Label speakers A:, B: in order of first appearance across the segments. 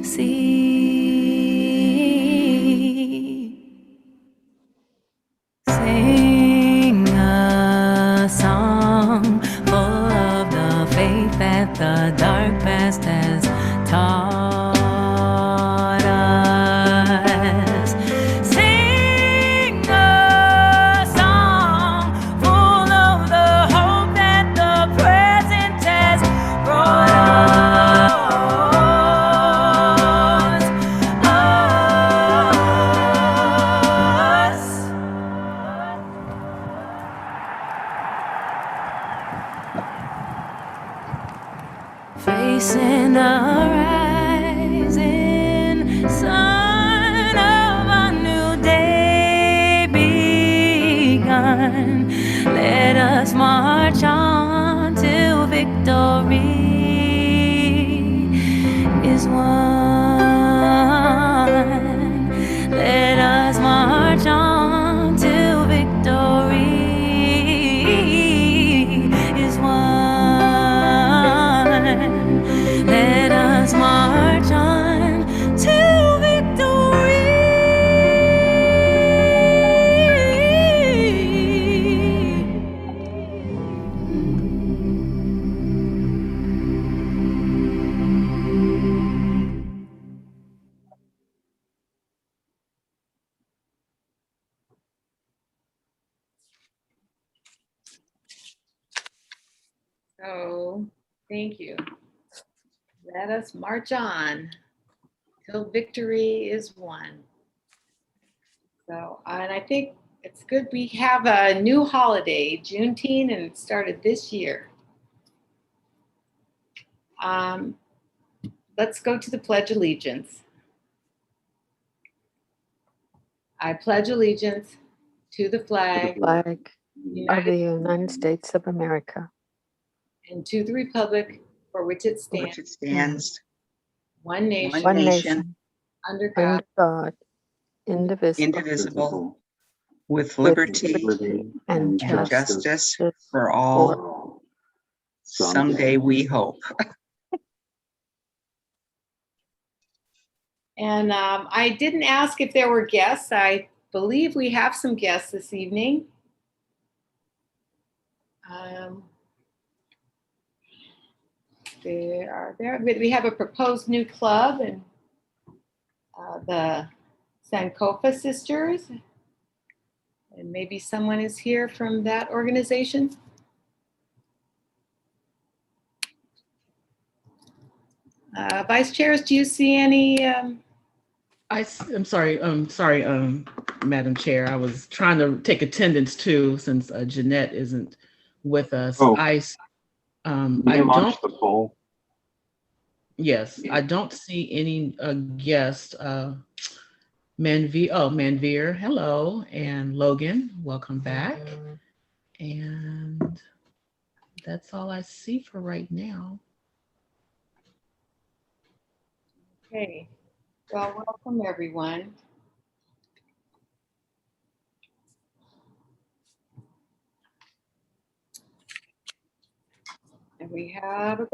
A: sea. Sing a song full of the faith that the dark past has taught us. Sing a song full of the hope that the present has brought us. Facing the rising sun of a new day begun. Let us march on till victory is won. Let us march on till victory is won. Let us march on to victory.
B: So, thank you. Let us march on till victory is won. So, and I think it's good we have a new holiday, Juneteenth, and it started this year. Let's go to the Pledge of Allegiance. I pledge allegiance to the flag
C: Flag of the United States of America
B: and to the republic for which it
D: for which
B: stands,
D: it stands,
B: one nation,
C: one nation
B: under God,
C: under God, indivisible,
D: indivisible, with
C: with
D: liberty
C: liberty and
D: and
C: justice
D: justice
C: for
D: for all. Someday we hope.
B: And I didn't ask if there were guests. I believe we have some guests this evening. They are there. We have a proposed new club, and the Sankofa sisters. And maybe someone is here from that organization. Vice chairs, do you see any?
E: I'm sorry, Madam Chair. I was trying to take attendance too, since Jeanette isn't with us.
F: Oh.
E: I
F: You
E: don't.
F: launched the poll.
E: Yes, I don't see any guests. Manveer, hello, and Logan, welcome back. And that's all I see for right now.
B: Okay, well, welcome everyone. And we have,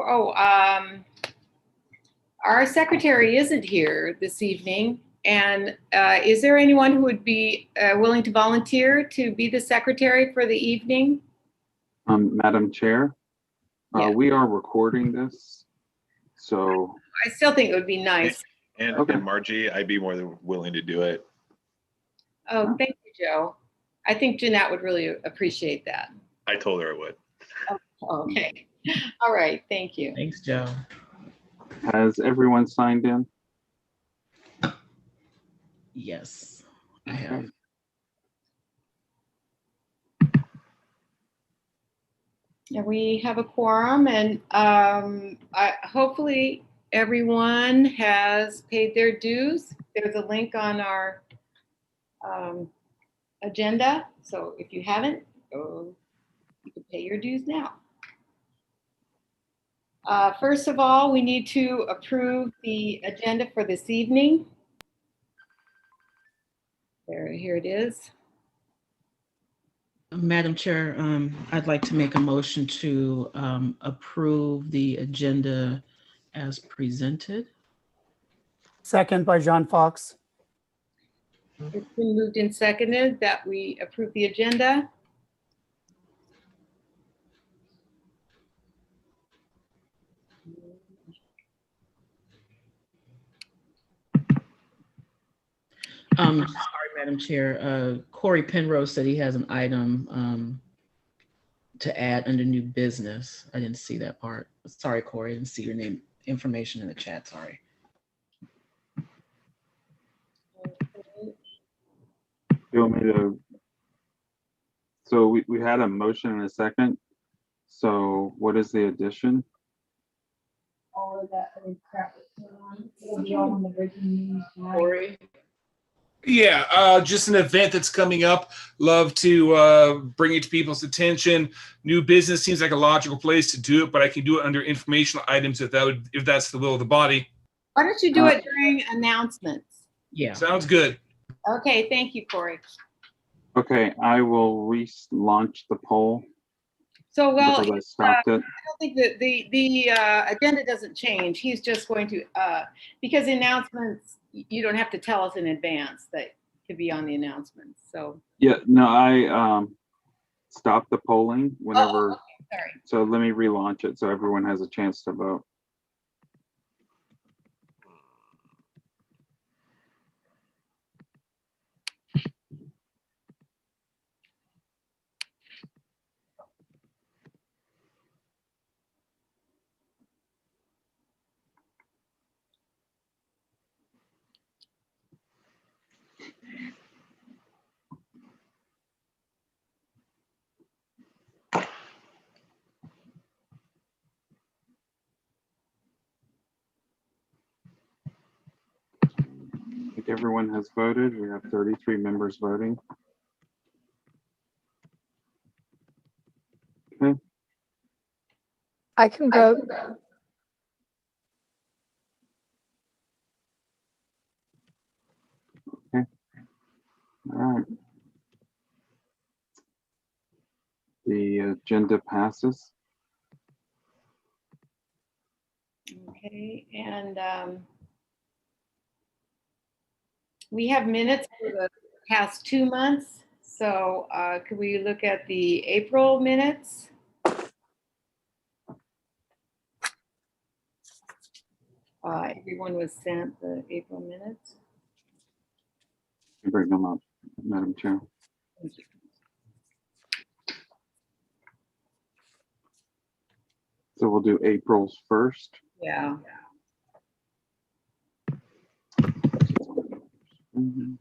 B: our secretary isn't here this evening. And is there anyone who would be willing to volunteer to be the secretary for the evening?
F: Madam Chair,
B: Yeah.
F: we are recording this, so.
B: I still think it would be nice.
G: And,
F: Okay.
G: and Margie, I'd be more than willing to do it.
B: Oh, thank you, Joe. I think Jeanette would really appreciate that.
G: I told her I would.
B: Okay, all right, thank you.
E: Thanks, Joe.
F: Has everyone signed in?
E: Yes, I have.
B: And we have a quorum, and hopefully everyone has paid their dues. There's a link on our agenda, so if you haven't, you can pay your dues now. First of all, we need to approve the agenda for this evening. Here it is.
E: Madam Chair, I'd like to make a motion to approve the agenda as presented.
H: Second by John Fox.
B: It's been moved and seconded that we approve the agenda.
E: Sorry, Madam Chair. Corey Penrose said he has an item to add under new business. I didn't see that part. Sorry, Corey, I didn't see your name information in the chat. Sorry.
F: You want me to? So we had a motion and a second. So what is the addition?
I: All of that other crap that's going on. It'll be all on the breaking news tonight.
E: Corey?
J: Yeah, just an event that's coming up. Love to bring it to people's attention. New business seems like a logical place to do it, but I can do it under informational items if that's the will of the body.
B: Why don't you do it during announcements?
E: Yeah.
J: Sounds good.
B: Okay, thank you, Corey.
F: Okay, I will relaunch the poll
B: So, well,
F: because I stopped it.
B: I don't think that the agenda doesn't change. He's just going to, because the announcements, you don't have to tell us in advance that to be on the announcements. So,
F: Yeah, no, I stopped the polling whenever.
B: okay, sorry.
F: So let me relaunch it so everyone has a chance to vote. I think everyone has voted. We have 33 members voting. Okay,
C: I can vote.
F: all right. The agenda passes.
B: Okay, and we have minutes for the past 2 months. So could we look at the April minutes? Everyone was sent the April minutes.
F: Bring them up, Madam Chair. So we'll do April's first.
B: Yeah.
F: Mhm.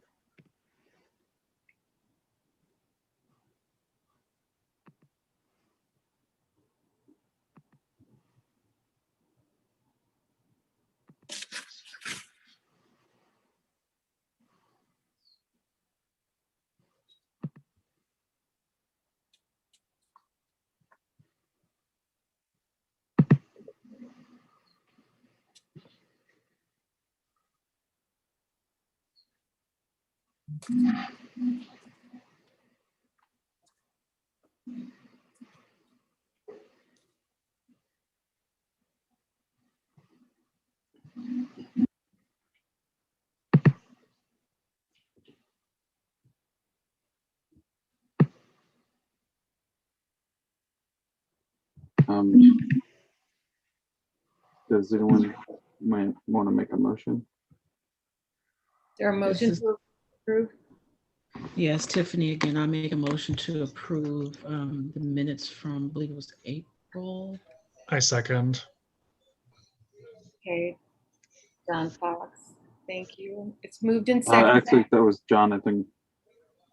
F: Does anyone might want to make a motion?
B: Is there a motion
E: This is-
B: to approve?
E: Yes, Tiffany, again, I make a motion to approve the minutes from, I believe it was April.
K: I second.
B: Okay, John Fox, thank you. It's moved in second.
F: Actually, that was Jonathan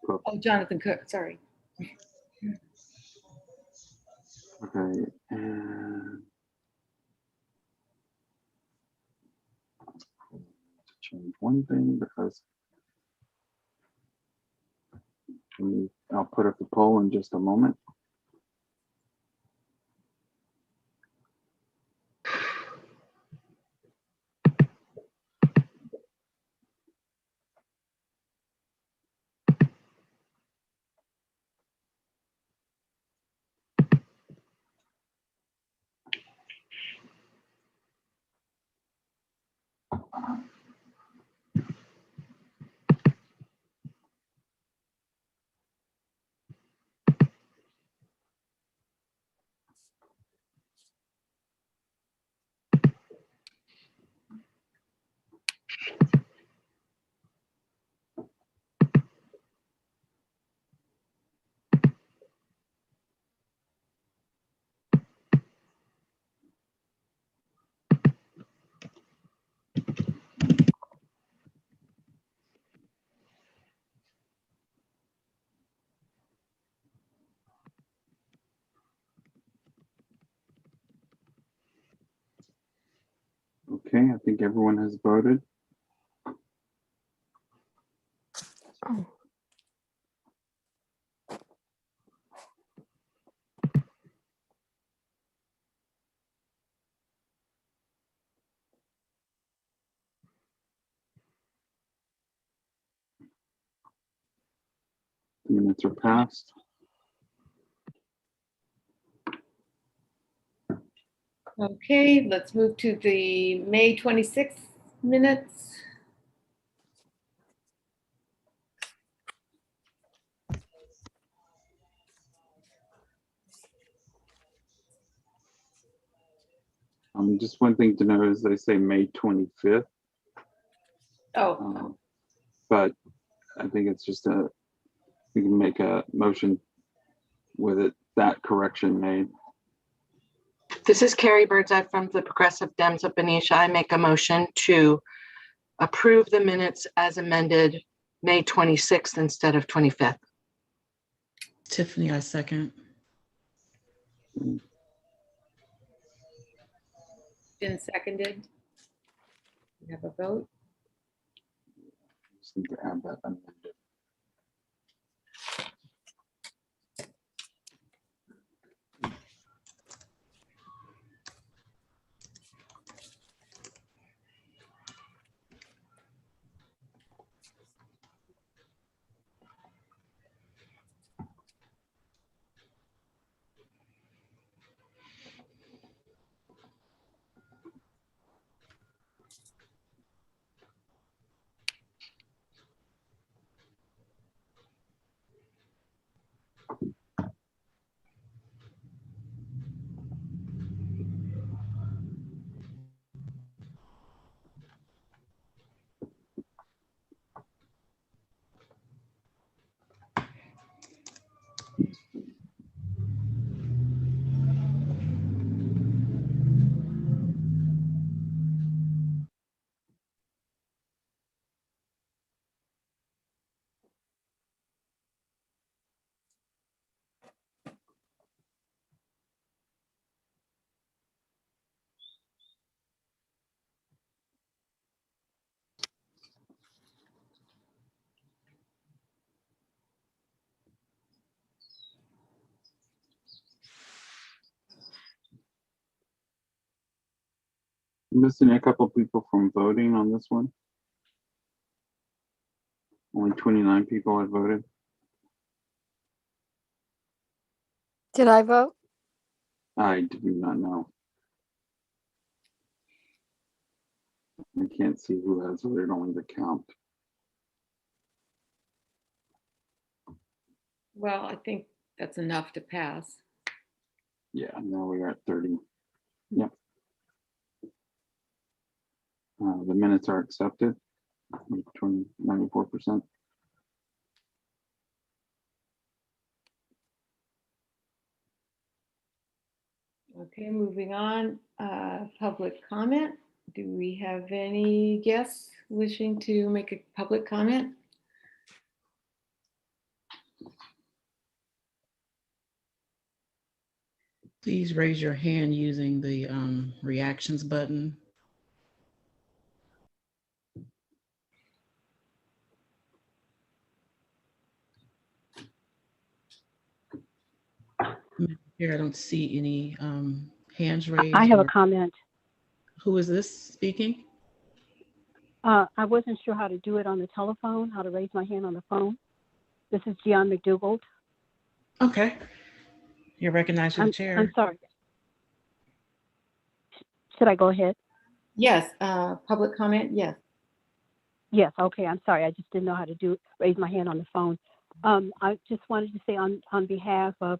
F: Cook.
B: Oh, Jonathan Cook, sorry.
F: Okay, and to change one thing because I'll put up the poll in just a moment. Okay, I think everyone has voted.
C: Oh,
F: The minutes are passed.
B: Okay, let's move to the May 26th minutes.
F: Just one thing to note is they say May 25th,
B: Oh,
F: but I think it's just we can make a motion with it, that correction made.
H: This is Carrie Birdseye from the Progressive Dems of Benicia. I make a motion to approve the minutes as amended May 26th instead of 25th.
E: Tiffany, I second.
B: been seconded. We have a vote.
F: Just need to add that amended. Missing a couple people from voting on this one. Only 29 people have voted.
C: did I vote?
F: I do not know. I can't see who has voted, only the count.
B: Well, I think that's enough to pass.
F: Yeah, now we are at 30. Yep. The minutes are accepted. 94%.
B: Okay, moving on. Public comment. Do we have any guests wishing to make a public comment?
E: Please raise your hand using the reactions button. Here, I don't see any hands raised.
K: I have a
E: or-
K: comment.
E: Who is this speaking?
K: I wasn't sure how to do it on the telephone, how to raise my hand on the phone. This is Gian McDougald.
E: Okay. You're recognized for the chair.
K: I'm sorry. Should I go ahead?
B: Yes, public comment, yes.
K: Yes, okay, I'm sorry. I just didn't know how to raise my hand on the phone. I just wanted to say on behalf of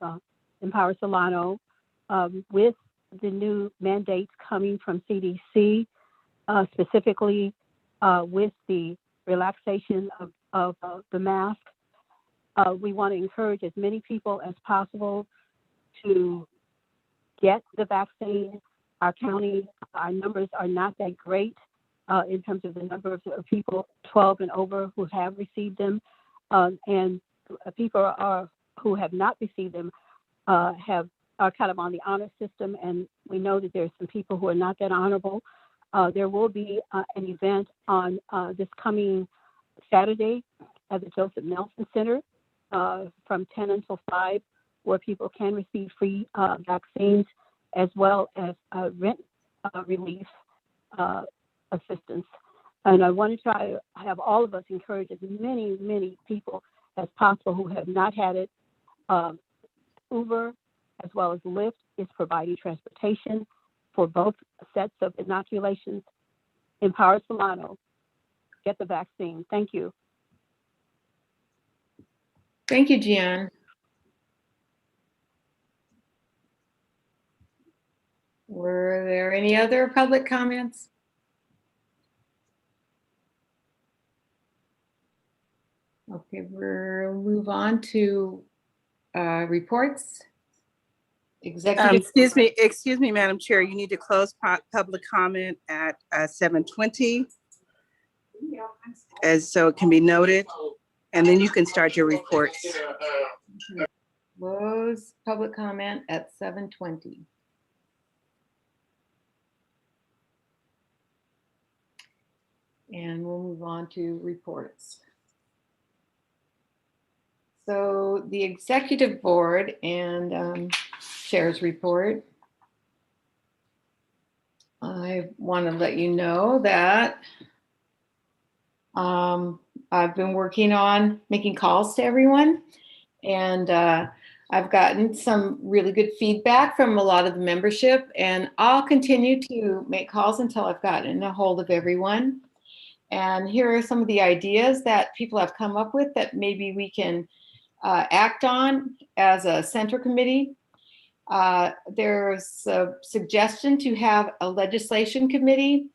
K: Empower Solano, with the new mandates coming from CDC, specifically with the relaxation of the mask, we want to encourage as many people as possible to get the vaccine. Our county, our numbers are not that great in terms of the number of people 12 and over who have received them, and people who have not received them are kind of on the honor system, and we know that there's some people who are not that honorable. there will be an event on this coming Saturday at the Joseph Nelson Center from 10 until 5, where people can receive free vaccines as well as rent relief assistance. And I want to try to have all of us encourage as many people as possible who have not had it. Uber as well as Lyft is providing transportation for both sets of inoculations. Empower Solano. Get the vaccine. Thank you.
B: Thank you, Gian. Were there any other public comments? Okay, we'll move on to reports. Executive.
L: Excuse me, Madam Chair, you need to close public comment at 7:20. As so it can be noted, and then you can start your reports.
B: Close public comment at 7:20. And we'll move on to reports. So the executive board and chair's report. I want to let you know that I've been working on making calls to everyone, and I've gotten some really good feedback from a lot of the membership, and I'll continue to make calls until I've gotten a hold of everyone. And here are some of the ideas that people have come up with that maybe we can act on as a center committee. There's a suggestion to have a legislation committee.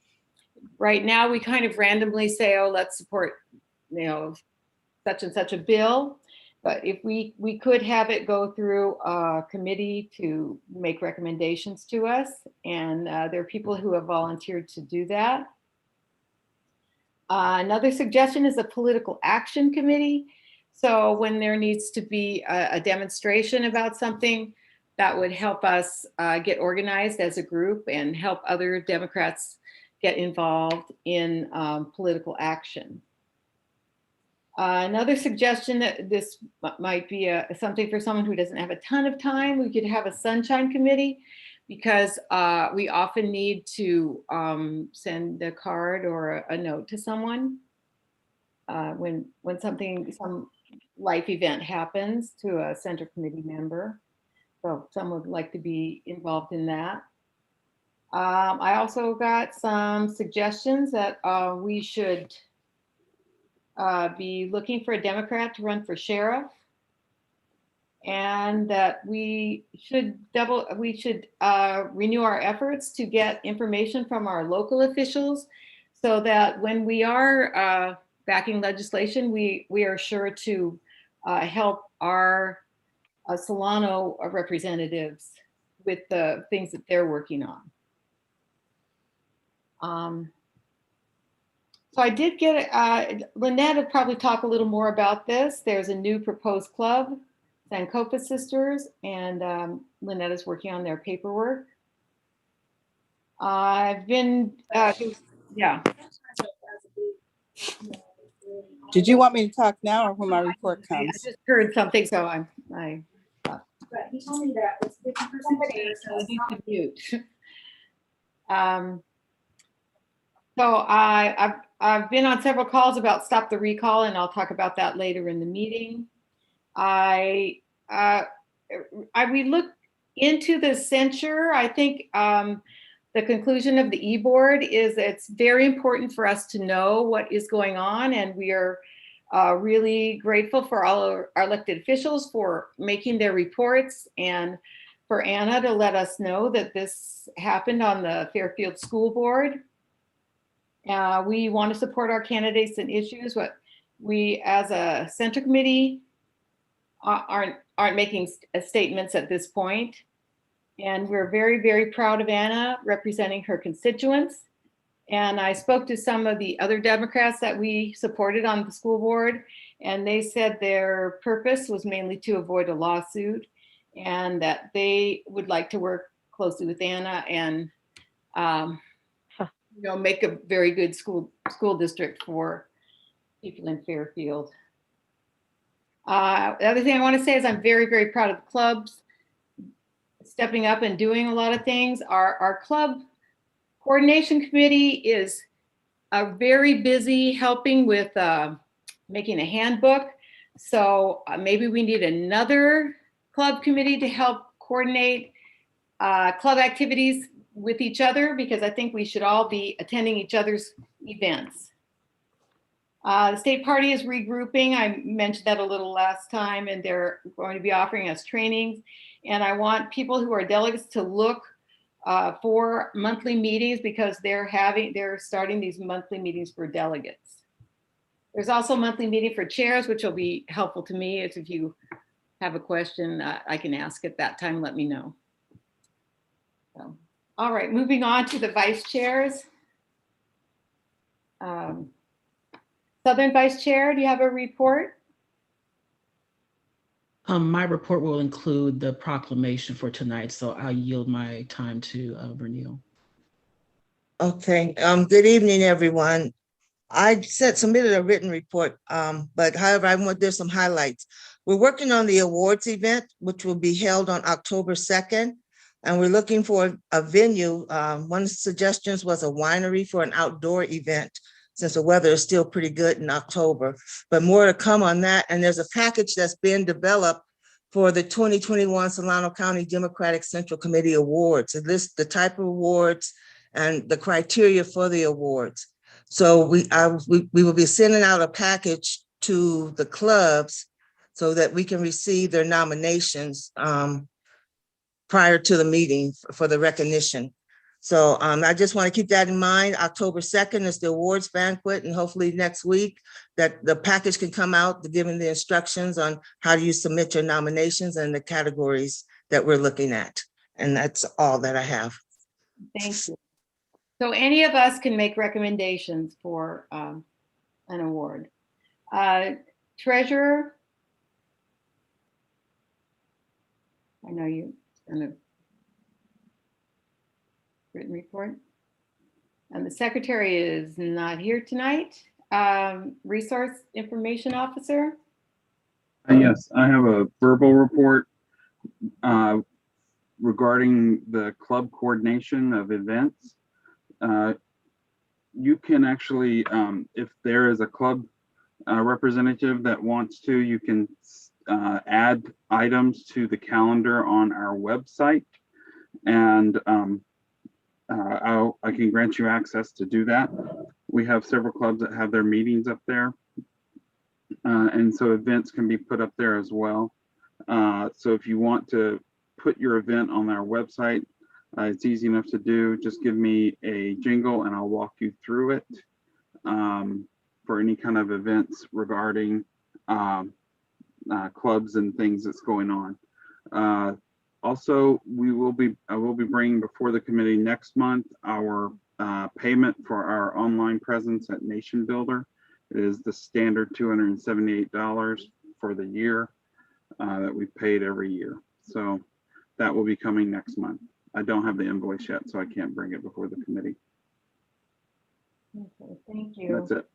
B: Right now, we kind of randomly say, oh, let's support, such and such a bill. But if we could have it go through a committee to make recommendations to us, and there are people who have volunteered to do that. Another suggestion is a political action committee. So when there needs to be a demonstration about something, that would help us get organized as a group and help other Democrats get involved in political action. Another suggestion that this might be something for someone who doesn't have a ton of time, we could have a sunshine committee, because we often need to send a card or a note to someone when some life event happens to a center committee member. So someone would like to be involved in that. I also got some suggestions that we should be looking for a Democrat to run for sheriff, and that we should renew our efforts to get information from our local officials, so that when we are backing legislation, we are sure to help our Solano representatives with the things that they're working on. So I did get, Lynette will probably talk a little more about this. There's a new proposed club, Sankofa Sisters, and Lynette is working on their paperwork. I've been, yeah.
L: Did you want me to talk now or when my report comes?
B: I just heard something, so I
I: But he told me that it's 50% share, so it's not
B: mute. So I've been on several calls about Stop the Recall, and I'll talk about that later in the meeting. We look into the censure. I think the conclusion of the e-board is it's very important for us to know what is going on, and we are really grateful for all our elected officials for making their reports, and for Anna to let us know that this happened on the Fairfield School Board. We want to support our candidates and issues, but we as a center committee aren't making statements at this point. And we're very, very proud of Anna representing her constituents. And I spoke to some of the other Democrats that we supported on the school board, and they said their purpose was mainly to avoid a lawsuit, and that they would like to work closely with Anna and make a very good school district for people in Fairfield. The other thing I want to say is I'm very, very proud of the clubs stepping up and doing a lot of things. Our club coordination committee is very busy helping with making a handbook. So maybe we need another club committee to help coordinate club activities with each other, because I think we should all be attending each other's events. The state party is regrouping. I mentioned that a little last time, and they're going to be offering us trainings. And I want people who are delegates to look for monthly meetings, because they're starting these monthly meetings for delegates. There's also a monthly meeting for chairs, which will be helpful to me. If you have a question, I can ask at that time, let me know. So, all right, moving on to the vice chairs. Southern Vice Chair, do you have a report?
E: My report will include the proclamation for tonight, so I'll yield my time to Vernil.
M: Okay, good evening, everyone. I submitted a written report, but however, there's some highlights. We're working on the awards event, which will be held on October 2nd, and we're looking for a venue. One of the suggestions was a winery for an outdoor event, since the weather is still pretty good in October, but more to come on that. And there's a package that's been developed for the 2021 Solano County Democratic Central Committee Awards. It lists the type of awards and the criteria for the awards. So we will be sending out a package to the clubs so that we can receive their nominations prior to the meeting for the recognition. So I just want to keep that in mind. October 2nd is the awards banquet, and hopefully next week that the package can come out, giving the instructions on how do you submit your nominations and the categories that we're looking at. And that's all that I have.
B: Thank you. So any of us can make recommendations for an award. Treasurer? I know you in a written report. And the secretary is not here tonight. Resource Information Officer?
F: Yes, I have a verbal report regarding the club coordination of events. You can actually, if there is a club representative that wants to, you can add items to the calendar on our website, and I can grant you access to do that. We have several clubs that have their meetings up there, and so events can be put up there as well. So if you want to put your event on our website, it's easy enough to do. Just give me a jingle and I'll walk you through it for any kind of events regarding clubs and things that's going on. Also, I will be bringing before the committee next month our payment for our online presence at Nation Builder. It is the standard $278 for the year that we paid every year. So that will be coming next month. I don't have the invoice yet, so I can't bring it before the committee.
B: Okay, thank you.
F: That's it.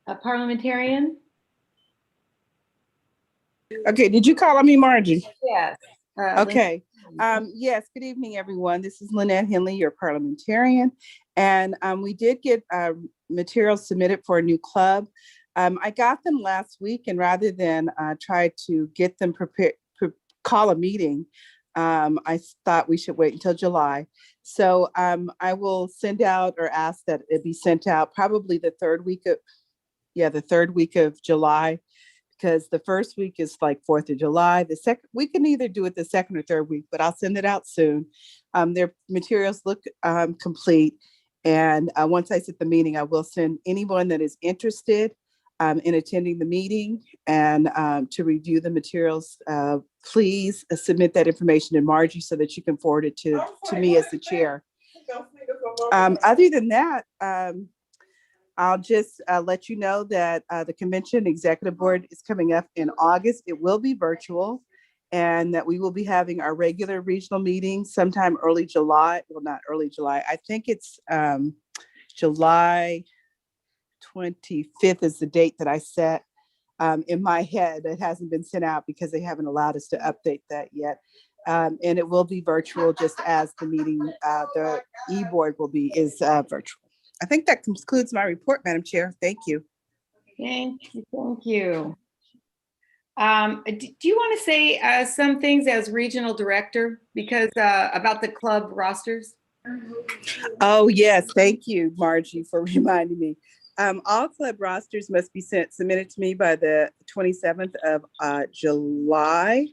B: A parliamentarian?
L: Okay, did you call on me, Margie?
B: Yes.
L: Okay. Yes, good evening, everyone. This is Lynette Henley, your parliamentarian. And we did get materials submitted for a new club. I got them last week, and rather than try to get them prepared, call a meeting, I thought we should wait until July. So I will send out, or ask that it be sent out probably the third week of July, because the first week is like 4th of July. The second, we can either do it the second or third week, but I'll send it out soon. Their materials look complete. And once I set the meeting, I will send anyone that is interested in attending the meeting and to review the materials. Please submit that information to Margie so that you can forward it to me as the chair. Other than that, I'll just let you know that the convention executive board is coming up in August. It will be virtual. and that we will be having our regular regional meeting sometime early July. Well, not early July. I think it's July 25th is the date that I set in my head. It hasn't been sent out because they haven't allowed us to update that yet. And it will be virtual, just as the meeting, the e-board is virtual. I think that concludes my report, Madam Chair. Thank you.
B: Thank you, thank you. Do you want to say some things as regional director, because about the club rosters?
L: Oh, yes. Thank you, Margie, for reminding me. All club rosters must be submitted to me by the 27th of July.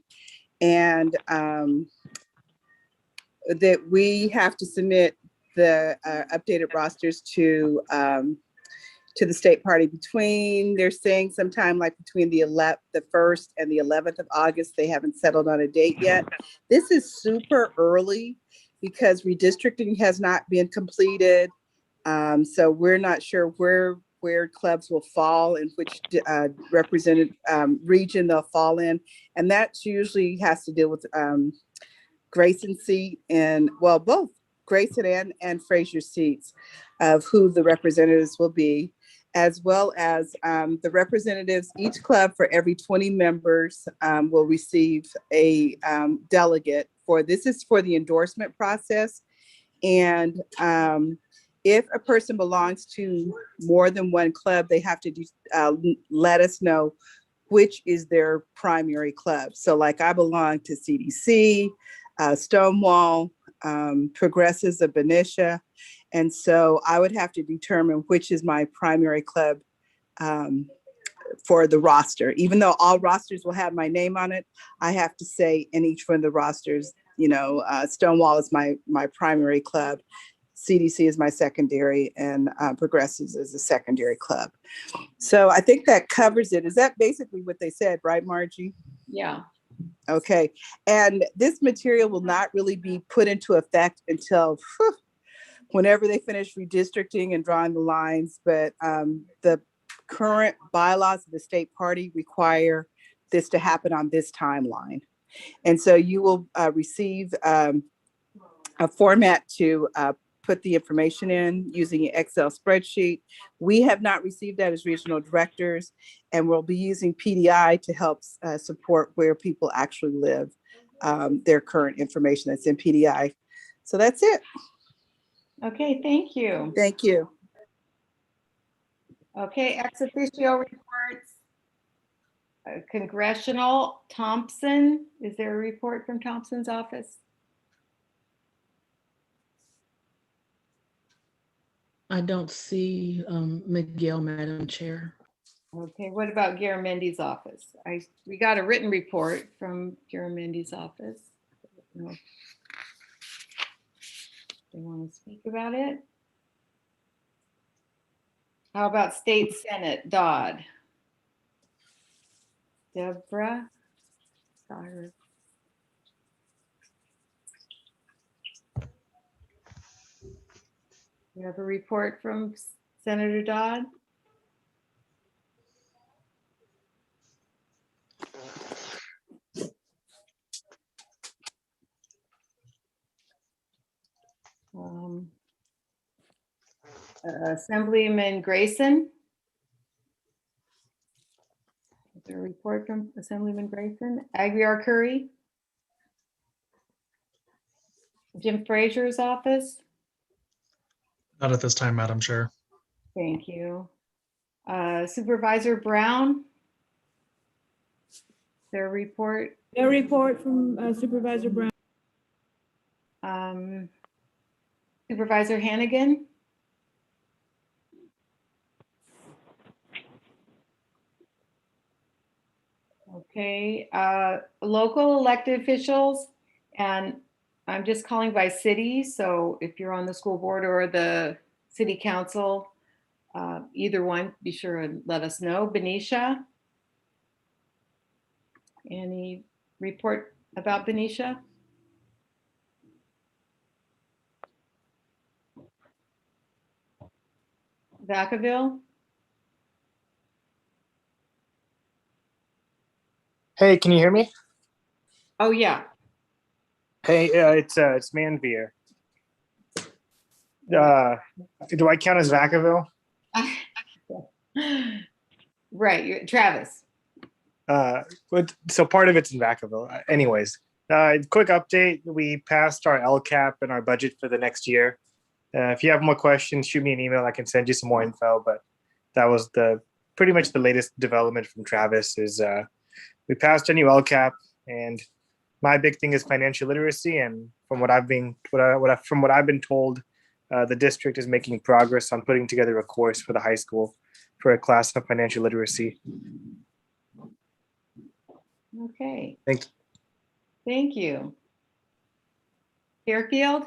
L: And that we have to submit the updated rosters to the state party between, they're saying sometime like between the 1st and the 11th of August. They haven't settled on a date yet. This is super early because redistricting has not been completed. So we're not sure where clubs will fall and which represented region they'll fall in. And that usually has to deal with Grayson seat and, well, both Grayson and Fraser seats of who the representatives will be, as well as the representatives. Each club for every 20 members will receive a delegate for, this is for the endorsement process. And if a person belongs to more than one club, they have to let us know which is their primary club. So like I belong to CDC, Stonewall, Progressives of Benicia. And so I would have to determine which is my primary club for the roster. Even though all rosters will have my name on it, I have to say in each one of the rosters, you know, Stonewall is my primary club, CDC is my secondary, and Progressives is a secondary club. So I think that covers it. Is that basically what they said, right, Margie?
B: Yeah.
L: Okay. And this material will not really be put into effect until whenever they finish redistricting and drawing the lines. But the current bylaws of the state party require this to happen on this timeline. And so you will receive a format to put the information in using an Excel spreadsheet. We have not received that as regional directors, and we'll be using PDI to help support where people actually live, their current information that's in PDI. So that's it.
B: Okay, thank you.
L: Thank you.
B: Okay, ex officio reports. Congressional, Thompson. Is there a report from Thompson's office?
E: I don't see Miguel, Madam Chair.
B: Okay, what about Garamendi's office? We got a written report from Garamendi's office. I don't know if they want to speak about it. How about State Senate, Dodd? Deborah? Sorry. You have a report from Senator Dodd? Assemblyman Grayson? Is there a report from Assemblyman Grayson? Aguiar Curry? Jim Frazier's office?
N: Not at this time, Madam Chair.
B: Thank you. Supervisor Brown? Their report?
I: A report from Supervisor Brown.
B: Supervisor Hannigan? Okay, local elected officials, and I'm just calling by city. So if you're on the school board or the city council, either one, be sure and let us know. Benicia? Any report about Benicia? Vacaville?
O: Hey, can you hear me?
B: Oh, yeah.
O: Hey, it's Manveer. Do I count as Vacaville?
B: Right, Travis.
O: So part of it's in Vacaville. Anyways, quick update. We passed our LCAP and our budget for the next year. If you have more questions, shoot me an email. I can send you some more info. But that was pretty much the latest development from Travis. Is we passed a new LCAP, and my big thing is financial literacy. And from what I've been told, the district is making progress on putting together a course for the high school for a class of financial literacy.
B: Okay.
O: Thank you.
B: Thank you. Fairfield?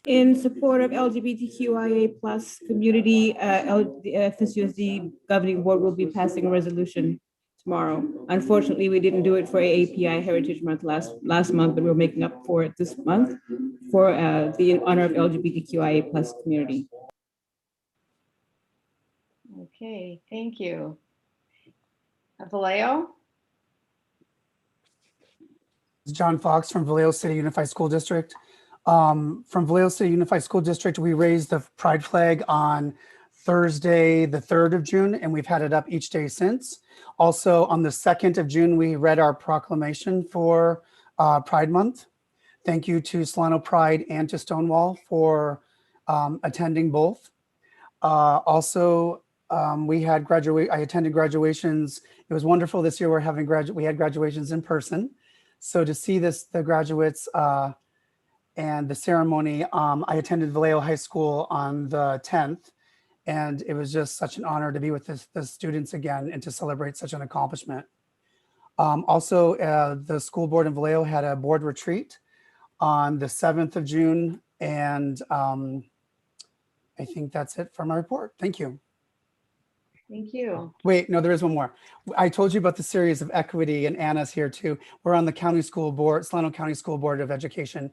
I: In support of LGBTQIA plus community, the FSUSD governing board will be passing a resolution tomorrow. Unfortunately, we didn't do it for AAPI Heritage Month last month, but we're making up for it this month for the honor of LGBTQIA plus community.
B: Okay, thank you. Vallejo?
P: John Fox from Vallejo City Unified School District. From Vallejo City Unified School District, we raised the pride flag on Thursday, the 3rd of June, and we've had it up each day since. Also, on the 2nd of June, we read our proclamation for Pride Month. Thank you to Solano Pride and to Stonewall for attending both. Also, I attended graduations. It was wonderful this year. We had graduations in person. So to see the graduates and the ceremony, I attended Vallejo High School on the 10th, and it was just such an honor to be with the students again and to celebrate such an accomplishment. Also, the school board in Vallejo had a board retreat on the 7th of June, and I think that's it for my report. Thank you.
B: Thank you.
P: Wait, no, there is one more. I told you about the series of equity, and Anna's here too. We're on the county school board, Solano County School Board of Education.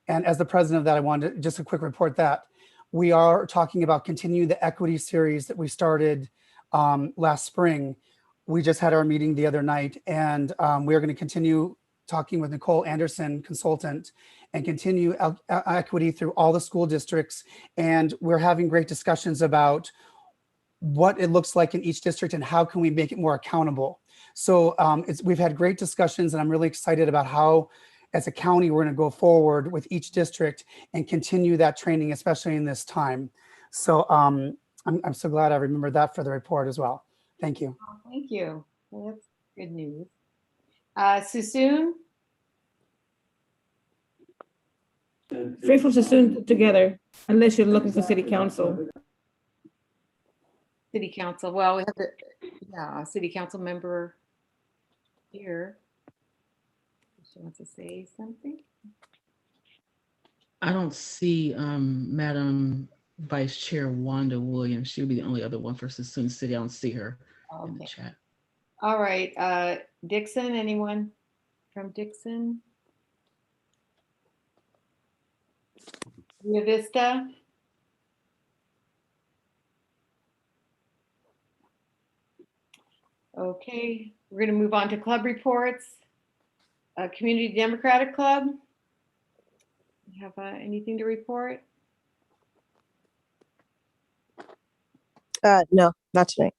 P: And as the president of that, I wanted to, just a quick report that we are talking about continuing the equity series that we started last spring. We just had our meeting the other night, and we are going to continue talking with Nicole Anderson, consultant, and continue equity through all the school districts. And we're having great discussions about what it looks like in each district and how can we make it more accountable. So we've had great discussions, and I'm really excited about how, as a county, we're going to go forward with each district and continue that training, especially in this time. So I'm so glad I remembered that for the report as well. Thank you.
B: Oh, thank you. Well, that's good news. Susun?
I: Faithful Sassoon together, unless you're looking for city council.
B: City council. Well, we have a city council member here. She wants to say something.
E: I don't see Madam Vice Chair Wanda Williams. She would be the only other one for Sassoon City. I don't see her in the chat.
B: All right. Dixon, anyone from Dixon? Via Vista? Okay, we're going to move on to club reports. Community Democratic Club. You have anything to report?
Q: No, not tonight.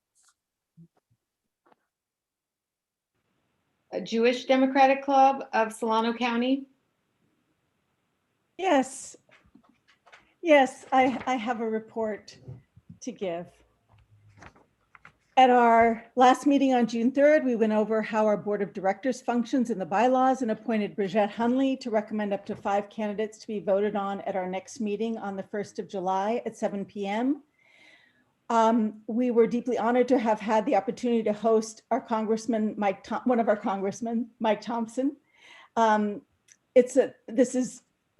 B: Jewish Democratic Club of Solano County.
R: Yes, I have a report to give. At our last meeting on June 3rd, we went over how our board of directors functions in the bylaws and appointed Bridgette Hunley to recommend up to 5 candidates to be voted on at our next meeting on the 1st of July at 7 p.m. We were deeply honored to have had the opportunity to host our congressman, one of our congressmen, Mike Thompson.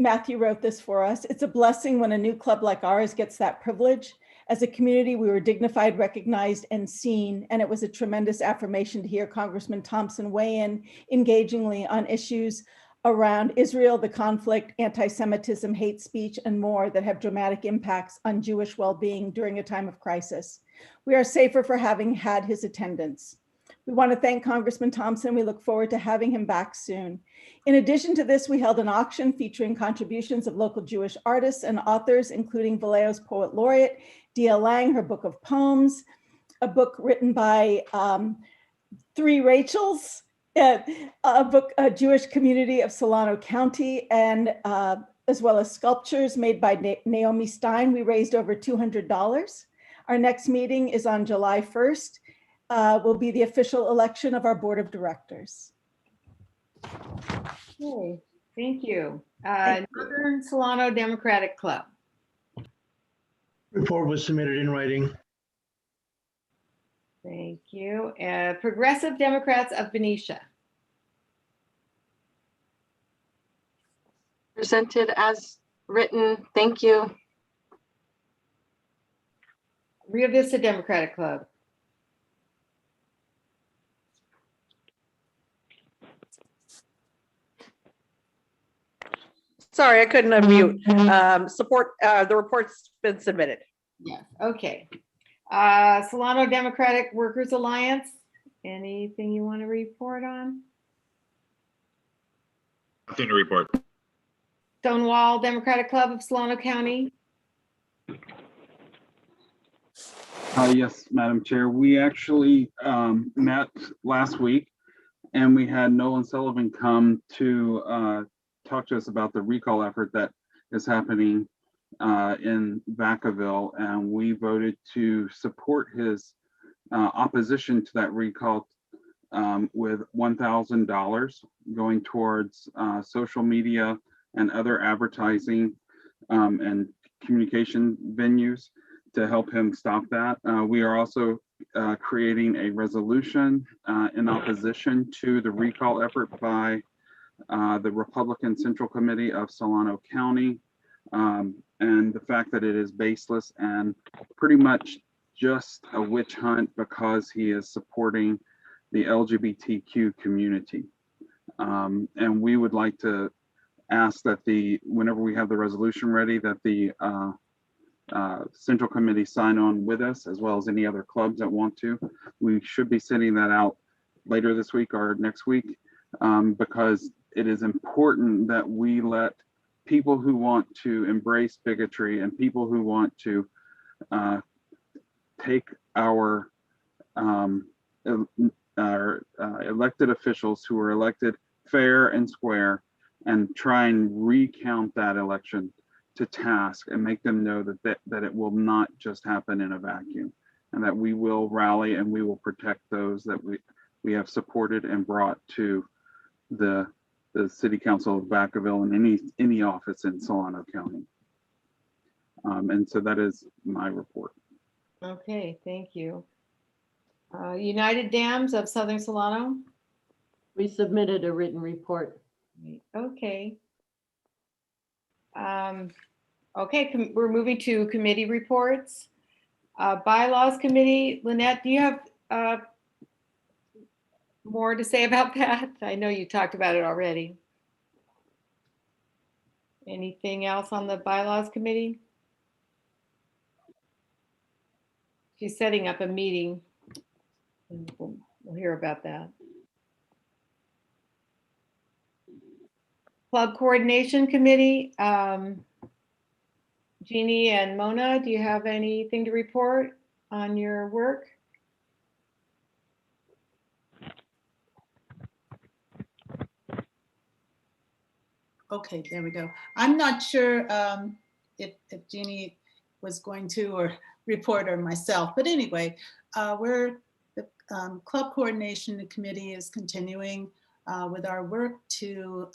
R: Matthew wrote this for us. It's a blessing when a new club like ours gets that privilege. As a community, we were dignified, recognized, and seen, and it was a tremendous affirmation to hear Congressman Thompson weigh in engagingly on issues around Israel, the conflict, anti-Semitism, hate speech, and more that have dramatic impacts on Jewish well-being during a time of crisis. We are safer for having had his attendance. We want to thank Congressman Thompson. We look forward to having him back soon. In addition to this, we held an auction featuring contributions of local Jewish artists and authors, including Vallejo's poet laureate, D.L. Lang, her book of poems, a book written by three Rachels, a book, a Jewish community of Solano County, and as well as sculptures made by Naomi Stein. We raised over $200. Our next meeting is on July 1st. Will be the official election of our board of directors.
B: Okay, thank you. Northern Solano Democratic Club.
Q: Report was submitted in writing.
B: Thank you. Progressive Democrats of Benicia.
H: Presented as written. Thank you.
B: Rio Vista Democratic Club.
S: Sorry, I couldn't unmute. Support, the report's been submitted.
B: Yes, okay. Solano Democratic Workers Alliance, anything you want to report on?
G: Nothing to report.
B: Stonewall Democratic Club of Solano County.
F: Yes, Madam Chair. We actually met last week and we had Nolan Sullivan come to talk to us about the recall effort that is happening in Vacaville, and we voted to support his opposition to that recall with $1,000 going towards social media and other advertising and communication venues to help him stop that. We are also creating a resolution in opposition to the recall effort by the Republican Central Committee of Solano County, and the fact that it is baseless and pretty much just a witch hunt because he is supporting the LGBTQ community. And we would like to ask that whenever we have the resolution ready, that the Central Committee sign on with us, as well as any other clubs that want to. We should be sending that out later this week or next week, because it is important that we let people who want to embrace bigotry and people who want to take our elected officials who were elected fair and square and try and recount that election to task and make them know that it will not just happen in a vacuum, and that we will rally and we will protect those that we have supported and brought to the City Council of Vacaville and any office in Solano County. And so that is my report.
B: Okay, thank you. United Dams of Southern Solano.
S: We submitted a written report.
B: Okay. Okay, we're moving to committee reports. Bylaws Committee, Lynette, do you have more to say about that? I know you talked about it already. Anything else on the Bylaws Committee? She's setting up a meeting. We'll hear about that. Club Coordination Committee, Jeannie and Mona, do you have anything to report on your work?
T: Okay, there we go. I'm not sure if Jeannie was going to or report or myself, but anyway, the Club Coordination Committee is continuing with our work to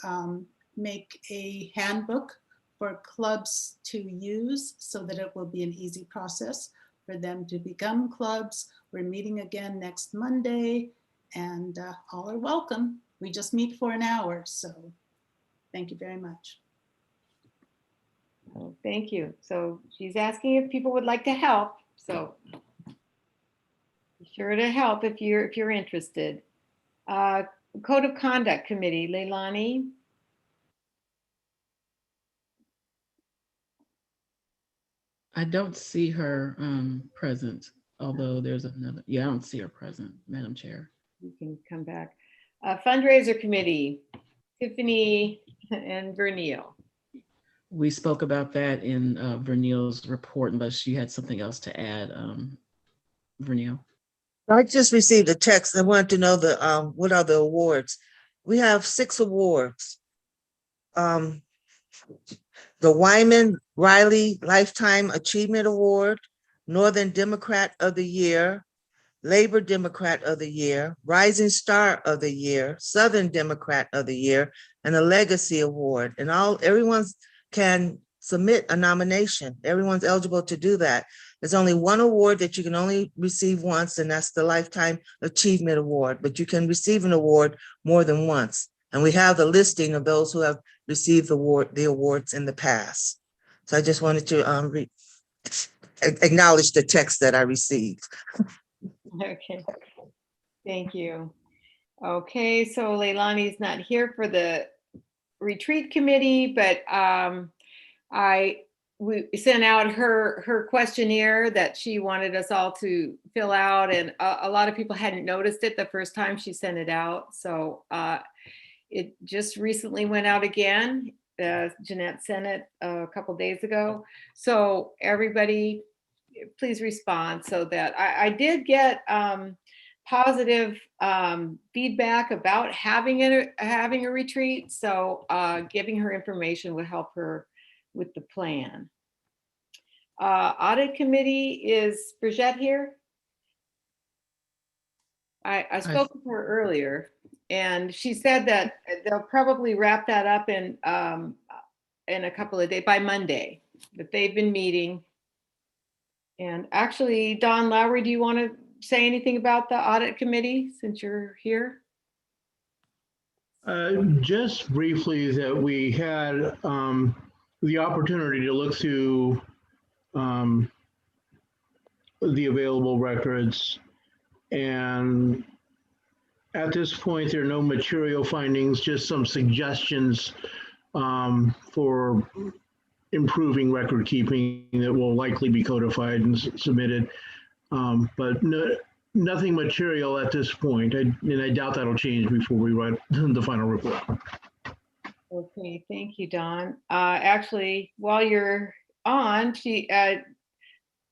T: make a handbook for clubs to use so that it will be an easy process for them to become clubs. We're meeting again next Monday, and all are welcome. We just meet for an hour, so thank you very much.
B: Oh, thank you. So she's asking if people would like to help, so be sure to help if you're interested. Code of Conduct Committee, Leilani.
E: I don't see her present, although there's another. Yeah, I don't see her present, Madam Chair.
B: You can come back. Fundraiser committee, Tiffany and Vernil.
E: We spoke about that in Vernil's report, unless she had something else to add, Vernil.
M: I just received a text. I wanted to know what are the awards? We have 6 awards. The Wyman Riley Lifetime Achievement Award, Northern Democrat of the Year, Labor Democrat of the Year, Rising Star of the Year, Southern Democrat of the Year, and a Legacy Award. And everyone can submit a nomination. Everyone's eligible to do that. There's only one award that you can only receive once, and that's the Lifetime Achievement Award, but you can receive an award more than once. And we have the listing of those who have received the awards in the past. So I just wanted to acknowledge the text that I received.
B: Okay, thank you. Okay, so Leilani's not here for the retreat committee, but we sent out her questionnaire that she wanted us all to fill out, and a lot of people hadn't noticed it the first time she sent it out. So it just recently went out again. Jeanette sent it a couple days ago. So everybody, please respond so that I did get positive feedback about having a retreat. So giving her information would help her with the plan. Audit committee, is Brigitte here? I spoke with her earlier, and she said that they'll probably wrap that up in a couple of days, by Monday, that they've been meeting. And actually, Don Lowry, do you want to say anything about the audit committee since you're here?
Q: Just briefly, that we had the opportunity to look through the available records, and at this point there are no material findings, just some suggestions for improving record keeping that will likely be codified and submitted, but nothing material at this point, and I doubt that'll change before we write the final report.
B: Okay, thank you, Don. Actually, while you're on,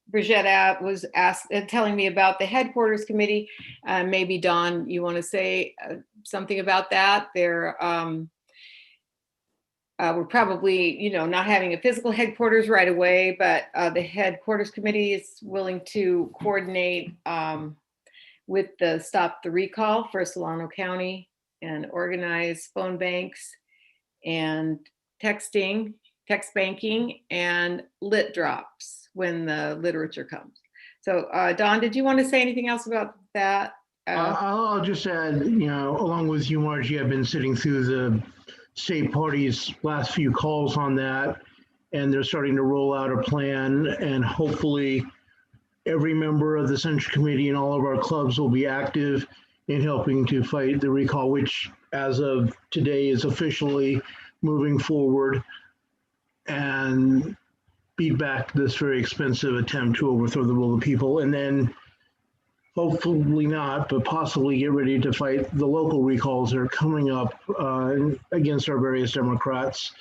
B: Brigitte was telling me about the headquarters committee. Maybe Don, you want to say something about that? We're probably, not having a physical headquarters right away, but the headquarters committee is willing to coordinate with the Stop the Recall for Solano County and organize phone banks and text banking and lit drops when the literature comes. So Don, did you want to say anything else about that?
Q: I'll just add, along with you, Margie, I've been sitting through the state party's last few calls on that, and they're starting to roll out a plan, and hopefully every member of the Central Committee and all of our clubs will be active in helping to fight the recall, which as of today is officially moving forward, and beat back this very expensive attempt to overthrow the will of the people, and then hopefully not, but possibly get ready to fight the local recalls that are coming up against our various Democrats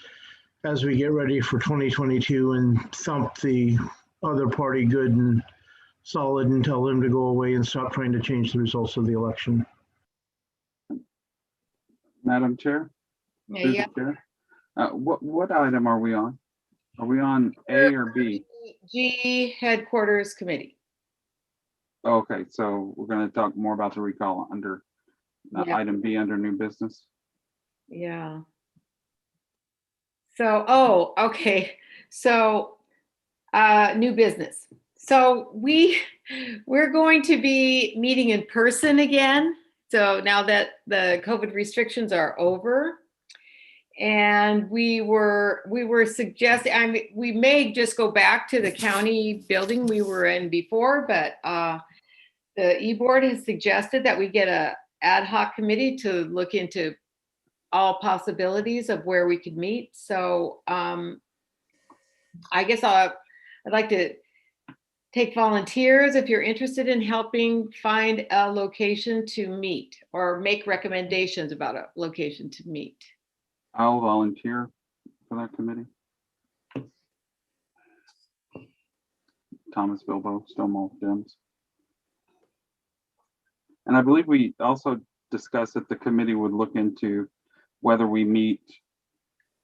Q: as we get ready for 2022 and thump the other party good and solid and tell them to go away and stop trying to change the results of the election.
F: Madam Chair?
B: Yeah.
F: Chair? What item are we on? Are we on A or B?
B: G, headquarters committee.
F: Okay, so we're going to talk more about the recall under item B under new business.
B: Yeah. So, okay. So, new business. So we're going to be meeting in person again. So now that the COVID restrictions are over, and we were suggesting, we may just go back to the county building we were in before, but the e-board has suggested that we get a ad hoc committee to look into all possibilities of where we could meet. So I guess I'd like to take volunteers if you're interested in helping find a location to meet or make recommendations about a location to meet.
F: I'll volunteer for that committee. Thomas Bilbo, Stonewall Gems. And I believe we also discussed that the committee would look into whether we meet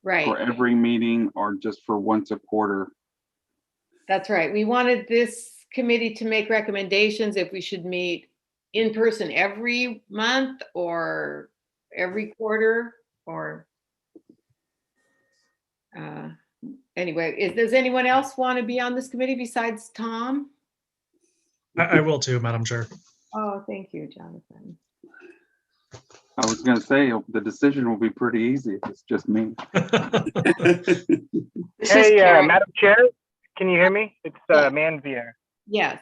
B: Right.
F: for every meeting or just for once a quarter.
B: That's right. We wanted this committee to make recommendations if we should meet in person every month or every quarter or anyway, does anyone else want to be on this committee besides Tom?
N: I will too, Madam Chair.
B: Oh, thank you, Jonathan.
F: I was going to say the decision will be pretty easy if it's just me.
O: Hey, Madam Chair, can you hear me? It's Manvier.
B: Yes.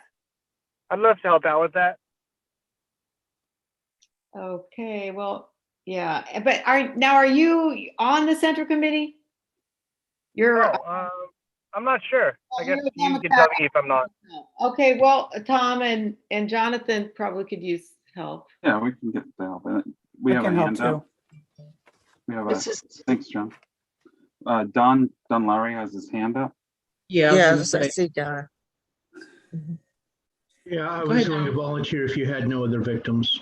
O: I'd love to help out with that.
B: Okay, well, yeah, but are you on the Central Committee? You're.
O: I'm not sure. I guess you can tell me if I'm not.
B: Okay, well, Tom and Jonathan probably could use help.
F: Yeah, we can get the help. We have a hand up. We have thanks, John. Don Larry has his hand up.
M: Yeah, yes, I see Don.
Q: Yeah, I was going to volunteer if you had no other victims.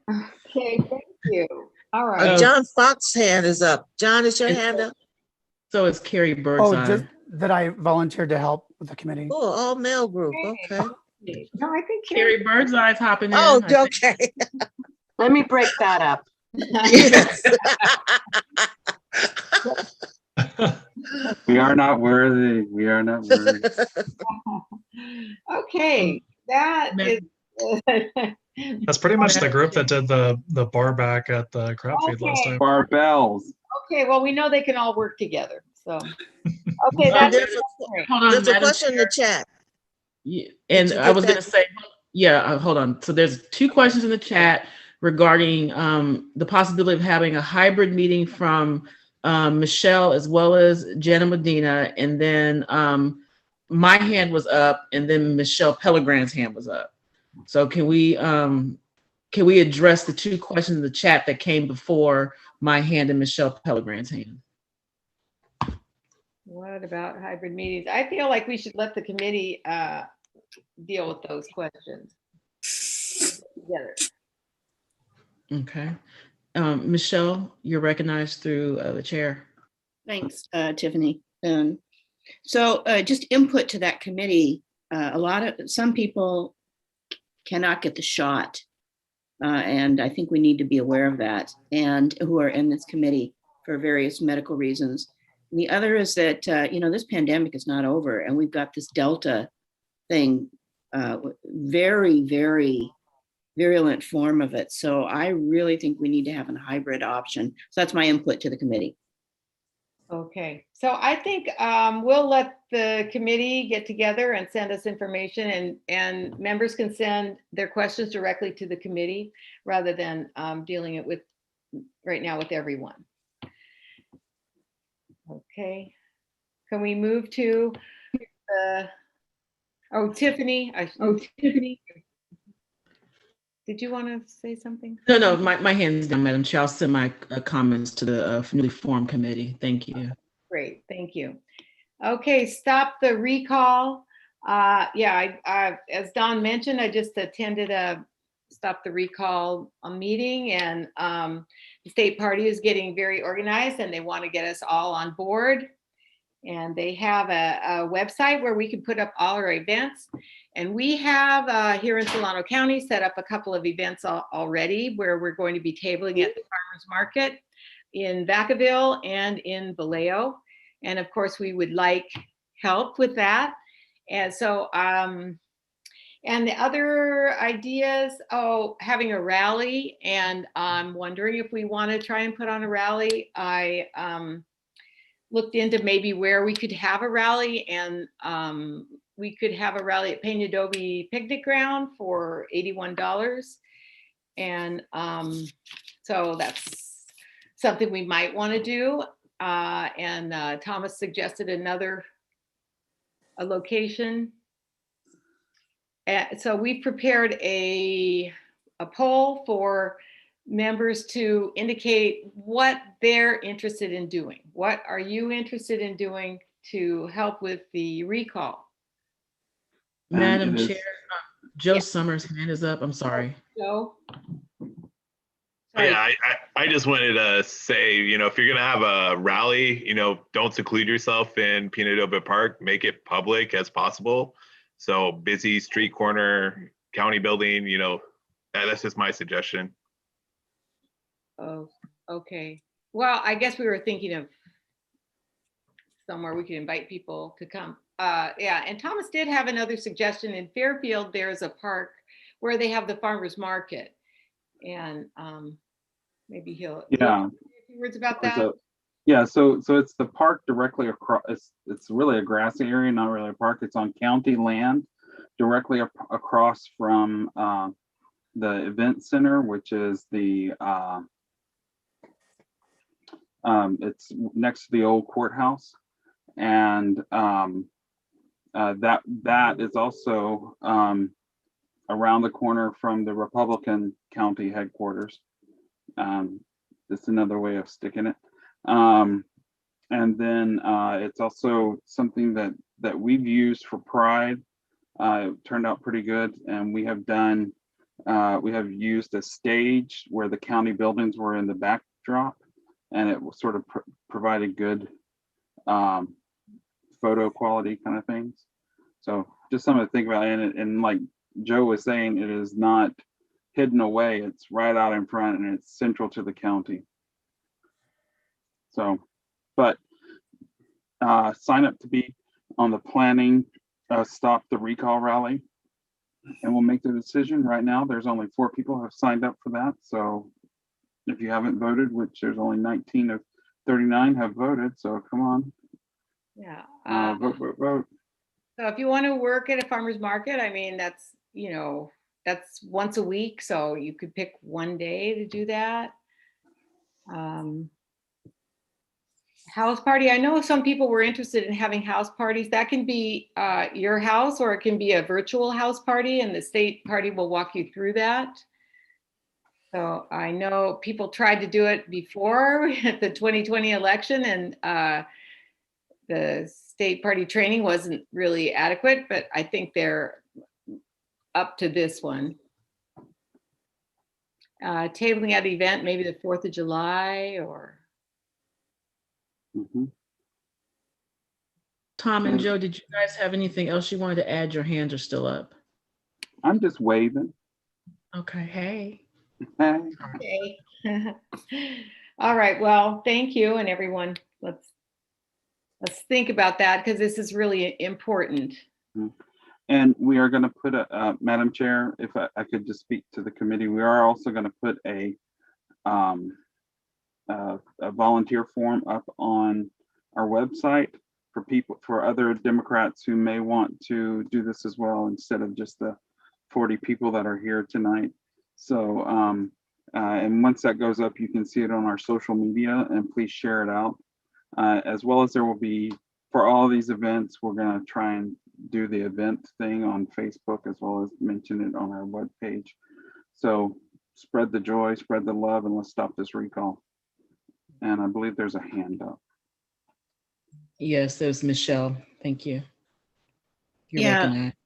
B: Okay, thank you. All right.
M: John Fox's hand is up. John, is your hand up?
E: So it's Carrie Birdseye.
P: Just that I volunteered to help with the committee.
M: Oh, all male group. Okay.
B: No, I think
E: Carrie Birdseye's hopping in.
M: Oh, okay.
H: Let me break that up.
M: Yes.
F: We are not worthy. We are not worthy.
B: Okay, that is.
N: That's pretty much the group that did the bar back at the crab feed last time.
F: Barbells.
B: Okay, well, we know they can all work together. So, okay, that's
E: hold on.
M: There's a question in the chat.
E: Yeah, and I was going to say, hold on. So there's 2 questions in the chat regarding the possibility of having a hybrid meeting from Michelle as well as Jenna Medina, and then my hand was up, and then Michelle Pellegrin's hand was up. So can we address the 2 questions in the chat that came before my hand and Michelle Pellegrin's hand?
B: What about hybrid meetings? I feel like we should let the committee deal with those questions together.
E: Okay. Michelle, you're recognized through the chair.
U: Thanks, Tiffany. So just input to that committee. Some people cannot get the shot. And I think we need to be aware of that, and who are in this committee for various medical reasons. And the other is that, this pandemic is not over, and we've got this Delta thing, very, very virulent form of it. So I really think we need to have a hybrid option. So that's my input to the committee.
B: Okay, so I think we'll let the committee get together and send us information, and members can send their questions directly to the committee rather than dealing it with right now with everyone. Okay, can we move to Tiffany? Tiffany. Did you want to say something?
E: No, my hand's down, Madam Chair. I'll send my comments to the newly formed committee. Thank you.
B: Great, thank you. Okay, stop the recall. As Don mentioned, I just attended a Stop the Recall meeting, and the state party is getting very organized, and they want to get us all on board. And they have a website where we can put up all our events. And we have here in Solano County set up a couple of events already where we're going to be tabling at the farmers market in Vacaville and in Vallejo. And of course, we would like help with that. And so, and the other ideas, having a rally. And I'm wondering if we want to try and put on a rally. I looked into maybe where we could have a rally, and we could have a rally at Peñadobe Picnic Ground for $81. And so that's something we might want to do. And Thomas suggested a location. So we've prepared a poll for members to indicate what they're interested in doing. What are you interested in doing to help with the recall?
E: Madam Chair, Joe Summers' hand is up. I'm sorry.
B: Joe?
G: Yeah, I just wanted to say, if you're going to have a rally, don't seclude yourself in Pinadobit Park. Make it public as possible. So busy street corner, county building, that's just my suggestion.
B: Oh, okay. Well, I guess we were thinking of somewhere we could invite people to come. Yeah, and Thomas did have another suggestion. In Fairfield, there's a park where they have the farmer's market. And maybe he'll say a few words about that.
F: So it's the park directly across. It's really a grassy area, not really a park. It's on county land, directly across from the event center, which is the it's next to the old courthouse, and that is also around the corner from the Republican county headquarters. Just another way of sticking it. And then it's also something that we've used for Pride. It turned out pretty good, and we have used a stage where the county buildings were in the backdrop, and it sort of provided good photo quality kind of things. So just something to think about. And like Joe was saying, it is not hidden away. It's right out in front, and it's central to the county. So, but sign up to be on the planning Stop the Recall rally, and we'll make the decision. Right now, there's only 4 people who have signed up for that. So if you haven't voted, which there's only 19 of 39 have voted, so come on.
B: Yeah.
F: Vote.
B: So if you want to work at a farmer's market, I mean, that's once a week. So you could pick one day to do that. House party. I know some people were interested in having house parties. That can be your house, or it can be a virtual house party, and the state party will walk you through that. So I know people tried to do it before at the 2020 election, and the state party training wasn't really adequate, but I think they're up to this one. Tabling at the event, maybe the 4th of July or.
E: Tom and Joe, did you guys have anything else you wanted to add? Your hands are still up.
F: I'm just waving.
E: Okay, hey.
B: Okay. All right, well, thank you, and everyone, let's think about that, because this is really important.
F: And we are going to put Madam Chair, if I could just speak to the committee, we are also going to put a volunteer form up on our website for other Democrats who may want to do this as well, instead of just the 40 people that are here tonight. So, and once that goes up, you can see it on our social media, and please share it out. As well as there will be, for all of these events, we're going to try and do the event thing on Facebook, as well as mention it on our webpage. So spread the joy, spread the love, and let's stop this recall. And I believe there's a hand up.
E: Yes, there's Michelle. Thank you. You're
U: Yeah,
E: recognized.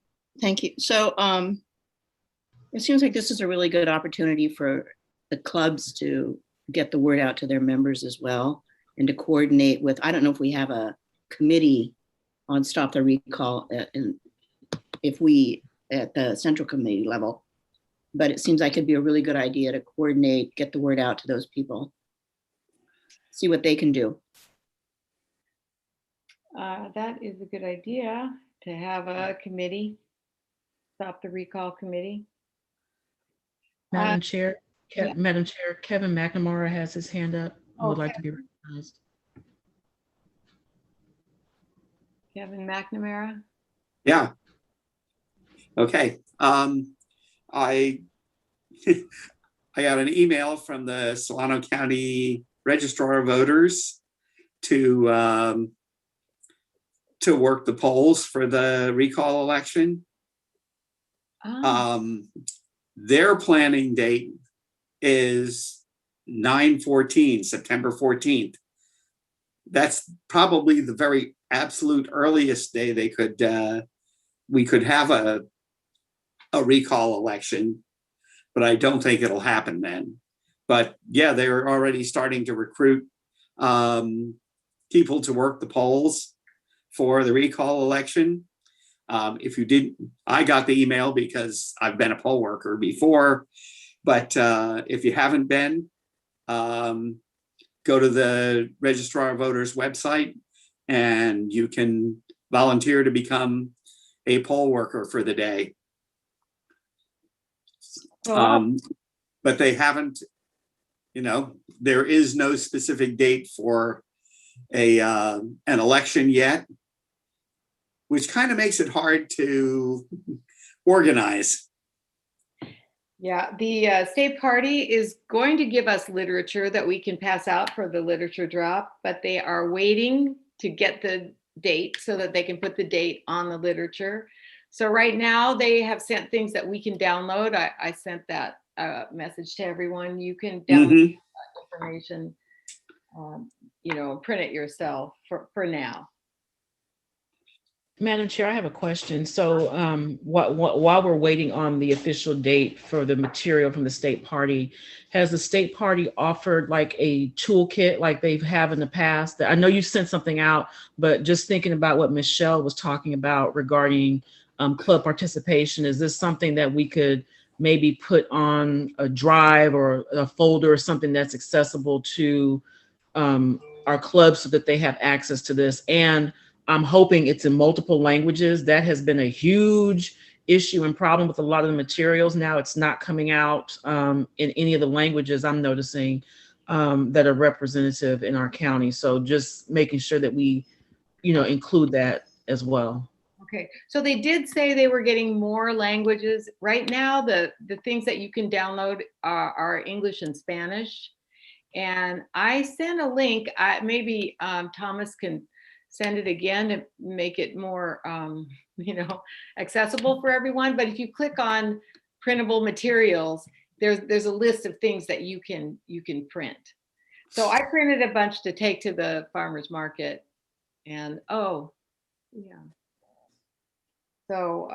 U: thank you. So it seems like this is a really good opportunity for the clubs to get the word out to their members as well, and to coordinate with, I don't know if we have a committee on Stop the Recall, and if we at the central committee level, but it seems like it'd be a really good idea to coordinate, get the word out to those people, see what they can do.
B: That is a good idea, to have a committee, Stop the Recall committee.
E: Madam Chair,
B: yeah.
E: Madam Chair, Kevin McNamara has his hand up and would like to be
B: Kevin.
E: recognized.
B: Kevin McNamara.
A: Yeah. Okay. I got an email from the Solano County Registrar of Voters to work the polls for the recall election.
B: Oh,
A: Their planning date is 9/14, September 14th. That's probably the very absolute earliest day they could we could have a recall election, but I don't think it'll happen then. But yeah, they're already starting to recruit people to work the polls for the recall election. If you didn't, I got the email because I've been a poll worker before, but if you haven't been, go to the Registrar of Voters website and you can volunteer to become a poll worker for the day. But they haven't, you know, there is no specific date for an election yet, which kind of makes it hard to organize.
B: yeah. The state party is going to give us literature that we can pass out for the literature drop, but they are waiting to get the date so that they can put the date on the literature. So right now they have sent things that we can download. I sent that message to everyone. You can download that information, you know, print it yourself for now.
E: Madam Chair, I have a question. So while we're waiting on the official date for the material from the state party, has the state party offered like a toolkit like they've have in the past? I know you sent something out, but just thinking about what Michelle was talking about regarding club participation, is this something that we could maybe put on a drive or a folder or something that's accessible to our clubs so that they have access to this? And I'm hoping it's in multiple languages. That has been a huge issue and problem with a lot of the materials. Now it's not coming out in any of the languages I'm noticing that are representative in our county. So just making sure that we, you know, include that as well.
B: Okay, so they did say they were getting more languages. Right now, the things that you can download are English and Spanish. And I sent a link. Maybe Thomas can send it again to make it more, you know, accessible for everyone. But if you click on printable materials, there's a list of things that you can print. So I printed a bunch to take to the farmers market, and oh, yeah. So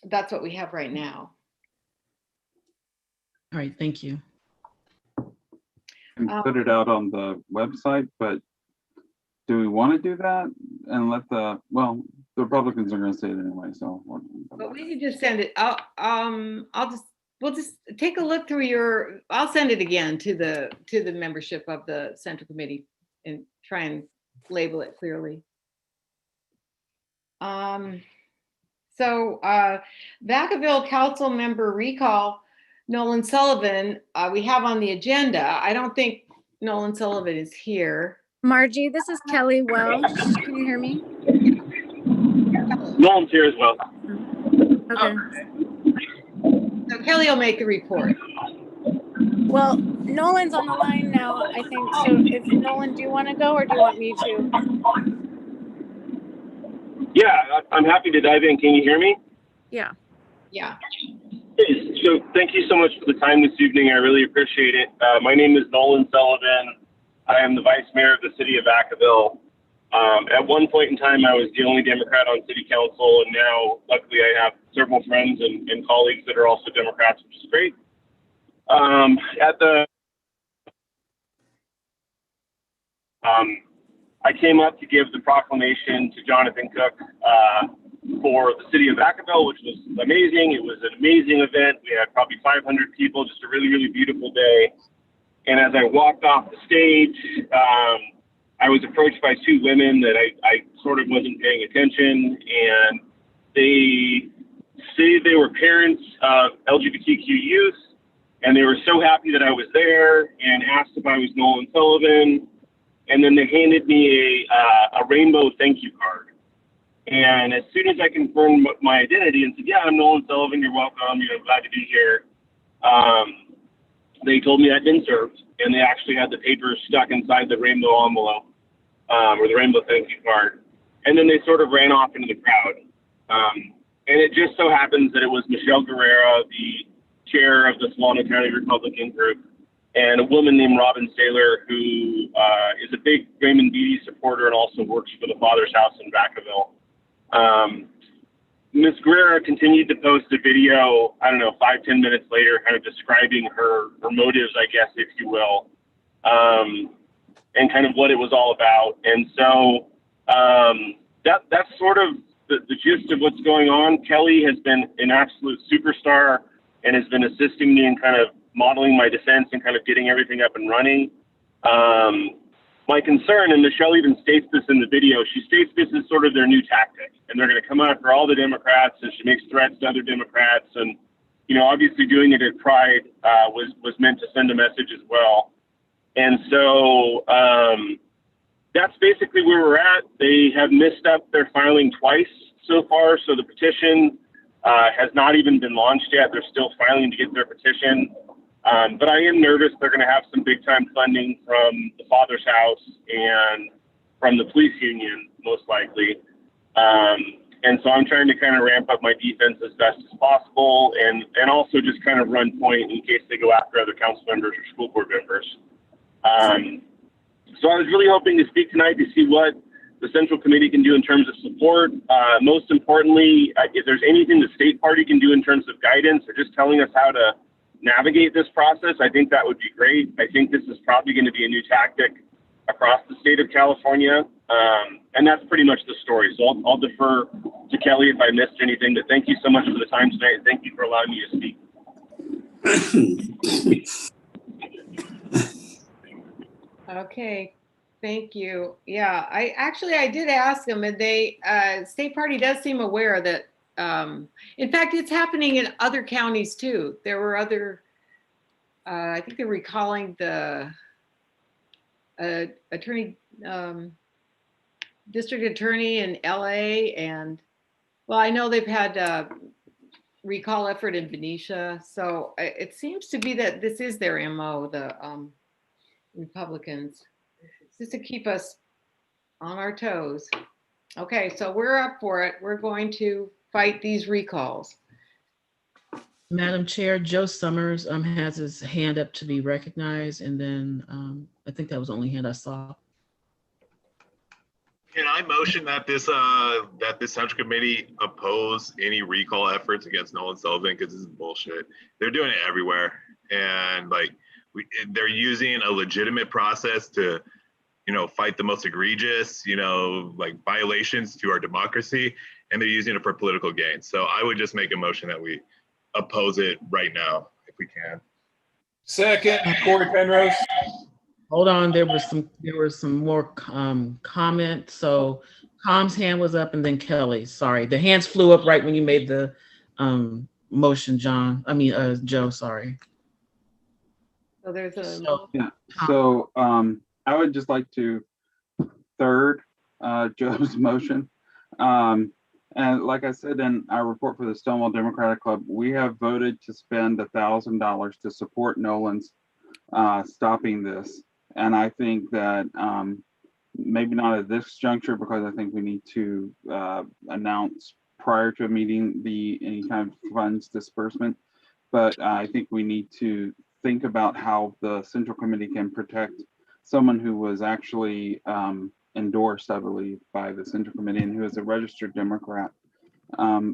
B: that's what we have right now.
E: All right, thank you.
F: And put it out on the website, but do we want to do that and let the Republicans are going to say it anyway, so.
B: But we can just send it out. We'll just take a look through I'll send it again to the membership of the Central Committee and try and label it clearly. So Vacaville Council Member recall, Nolan Sullivan, we have on the agenda. I don't think Nolan Sullivan is here.
D: Margie, this is Kelly Welch. Can you hear me?
V: Nolan's here as well.
D: Okay.
B: So Kelly will make the report.
D: Well, Nolan's on the line now, I think. So if Nolan, do you want to go or do you want me to?
V: Yeah, I'm happy to dive in. Can you hear me?
D: Yeah.
B: Yeah.
V: So thank you so much for the time this evening. I really appreciate it. My name is Nolan Sullivan. I am the Vice Mayor of the City of Vacaville. At one point in time, I was the only Democrat on City Council, and now, luckily, I have several friends and colleagues that are also Democrats, which is great. I came up to give the proclamation to Jonathan Cook for the City of Vacaville, which was amazing. It was an amazing event. We had probably 500 people, just a really, really beautiful day. And as I walked off the stage, I was approached by two women that I sort of wasn't paying attention, and they say they were parents of LGBTQ youth, and they were so happy that I was there and asked if I was Nolan Sullivan, and then they handed me a rainbow thank you card. And as soon as I confirmed my identity and said, yeah, I'm Nolan Sullivan, you're welcome, you know, glad to be here, they told me I'd been served, and they actually had the papers stuck inside the rainbow envelope, or the rainbow thank you card. And then they sort of ran off into the crowd. And it just so happens that it was Michelle Guerrera, the chair of the Solano County Republican group, and a woman named Robin Saylor, who is a big Raymond Beatty supporter and also works for the Father's House in Vacaville. Ms. Guerrera continued to post a video, I don't know, 5-10 minutes later, kind of describing her motives, I guess, if you will, and kind of what it was all about. And so that's sort of the gist of what's going on. Kelly has been an absolute superstar and has been assisting me in kind of modeling my defense and kind of getting everything up and running. My concern, and Michelle even states this in the video, she states this is sort of their new tactic, and they're going to come after all the Democrats, and she makes threats to other Democrats. And, you know, obviously doing it at Pride was meant to send a message as well. And so that's basically where we're at. They have missed up their filing twice so far, so the petition has not even been launched yet. They're still filing to get their petition. But I am nervous they're going to have some big time funding from the Father's House and from the police union, most likely. And so I'm trying to kind of ramp up my defense as best as possible and also just kind of run point in case they go after other council members or school board members. So I was really hoping to speak tonight to see what the Central Committee can do in terms of support. Most importantly, if there's anything the state party can do in terms of guidance or just telling us how to navigate this process, I think that would be great. I think this is probably going to be a new tactic across the state of California. And that's pretty much the story. So I'll defer to Kelly if I missed anything, but thank you so much for the time tonight. And thank you for allowing me to speak.
B: Okay, thank you. Yeah, I did ask them, and they state party does seem aware that in fact, it's happening in other counties too. There were other, I think they're recalling the district attorney in LA. And well, I know they've had a recall effort in Benicia. So it seems to be that this is their MO, the Republicans, just to keep us on our toes. Okay, so we're up for it. We're going to fight these recalls.
E: Madam Chair, Joe Summers has his hand up to be recognized, and then I think that was the only hand I saw.
G: Can I motion that this Central Committee oppose any recall efforts against Nolan Sullivan, because this is bullshit. They're doing it everywhere, and like they're using a legitimate process to, you know, fight the most egregious, you know, like violations to our democracy, and they're using it for political gain. So I would just make a motion that we oppose it right now, if we can.
C: Second, Corey Penrose.
E: Hold on, there was some more comments. So Com's hand was up, and then Kelly. Sorry, the hands flew up right when you made the motion, Joe. Sorry.
B: So there's a
F: So I would just like to third Joe's motion. And like I said in our report for the Stonewall Democratic Club, we have voted to spend $1,000 to support Nolan's stopping this. And I think that maybe not at this juncture, because I think we need to announce prior to a meeting any kind of funds disbursement. But I think we need to think about how the Central Committee can protect someone who was actually endorsed, I believe, by the Central Committee and who is a registered Democrat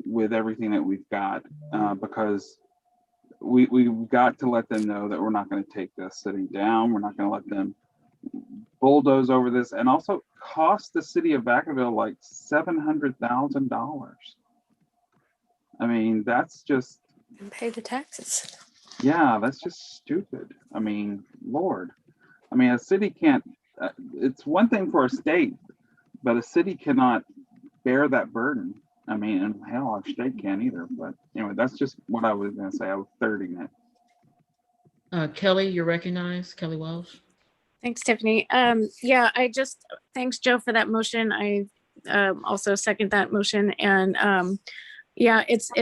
F: with everything that we've got, because we've got to let them know that we're not going to take this sitting down. We're not going to let them bulldoze over this and also cost the city of Vacaville like $700,000. I mean, that's just...
D: And pay the taxes.
F: Yeah, that's just stupid. I mean, Lord. I mean, a city can't... it's one thing for a state, but a city cannot bear that burden. I mean, and hell, our state can't either. But anyway, that's just what I was going to say. I was thirding it.
E: Kelly, you're recognized. Kelly Welsh.
D: Thanks, Tiffany. Thanks, Joe, for that motion. I also second that motion. And yeah, it's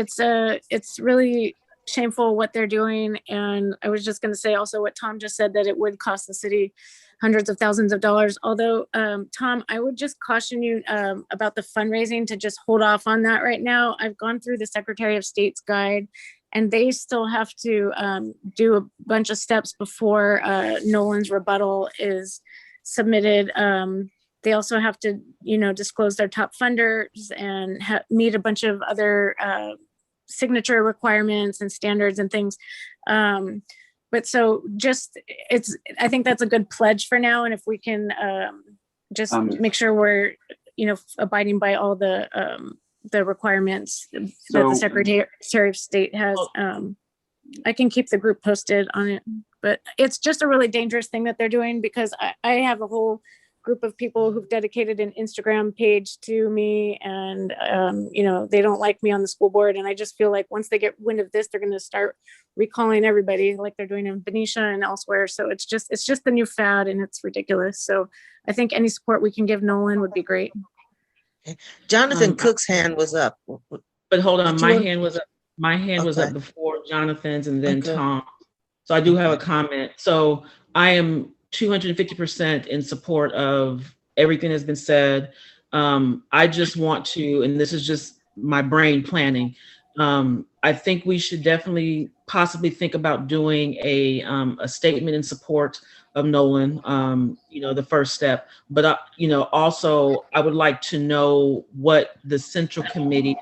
D: really shameful what they're doing. And I was just going to say also what Tom just said, that it would cost the city hundreds of thousands of dollars. Although, Tom, I would just caution you about the fundraising to just hold off on that right now. I've gone through the Secretary of State's guide, and they still have to do a bunch of steps before Nolan's rebuttal is submitted. They also have to, disclose their top funders and meet a bunch of other signature requirements and standards and things. But so I think that's a good pledge for now. And if we can just make sure we're, abiding by all the requirements that the Secretary of State has, I can keep the group posted on it. But it's just a really dangerous thing that they're doing, because I have a whole group of people who've dedicated an Instagram page to me, and they don't like me on the school board, and I just feel like once they get wind of this, they're going to start recalling everybody like they're doing in Benicia and elsewhere. So it's just the new fad, and it's ridiculous. So I think any support we can give Nolan would be great.
M: Jonathan Cook's hand was up.
E: But hold on, my hand was up. My hand was up before Jonathan's and then Tom. So I do have a comment. So I am 250% in support of everything that's been said. I just want to, and this is just my brain planning, I think we should definitely possibly think about doing a statement in support of Nolan, the first step. But, also I would like to know what the Central Committee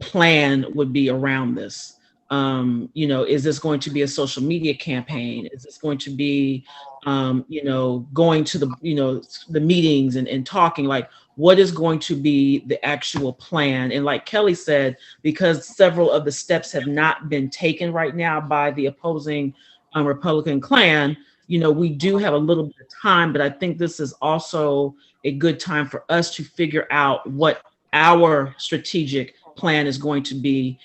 E: plan would be around this. Is this going to be a social media campaign? Is this going to be, going to the meetings and talking, like what is going to be the actual plan? And like Kelly said, because several of the steps have not been taken right now by the opposing Republican clan, we do have a little bit of time, but I think this is also a good time for us to figure out what our strategic plan is going to be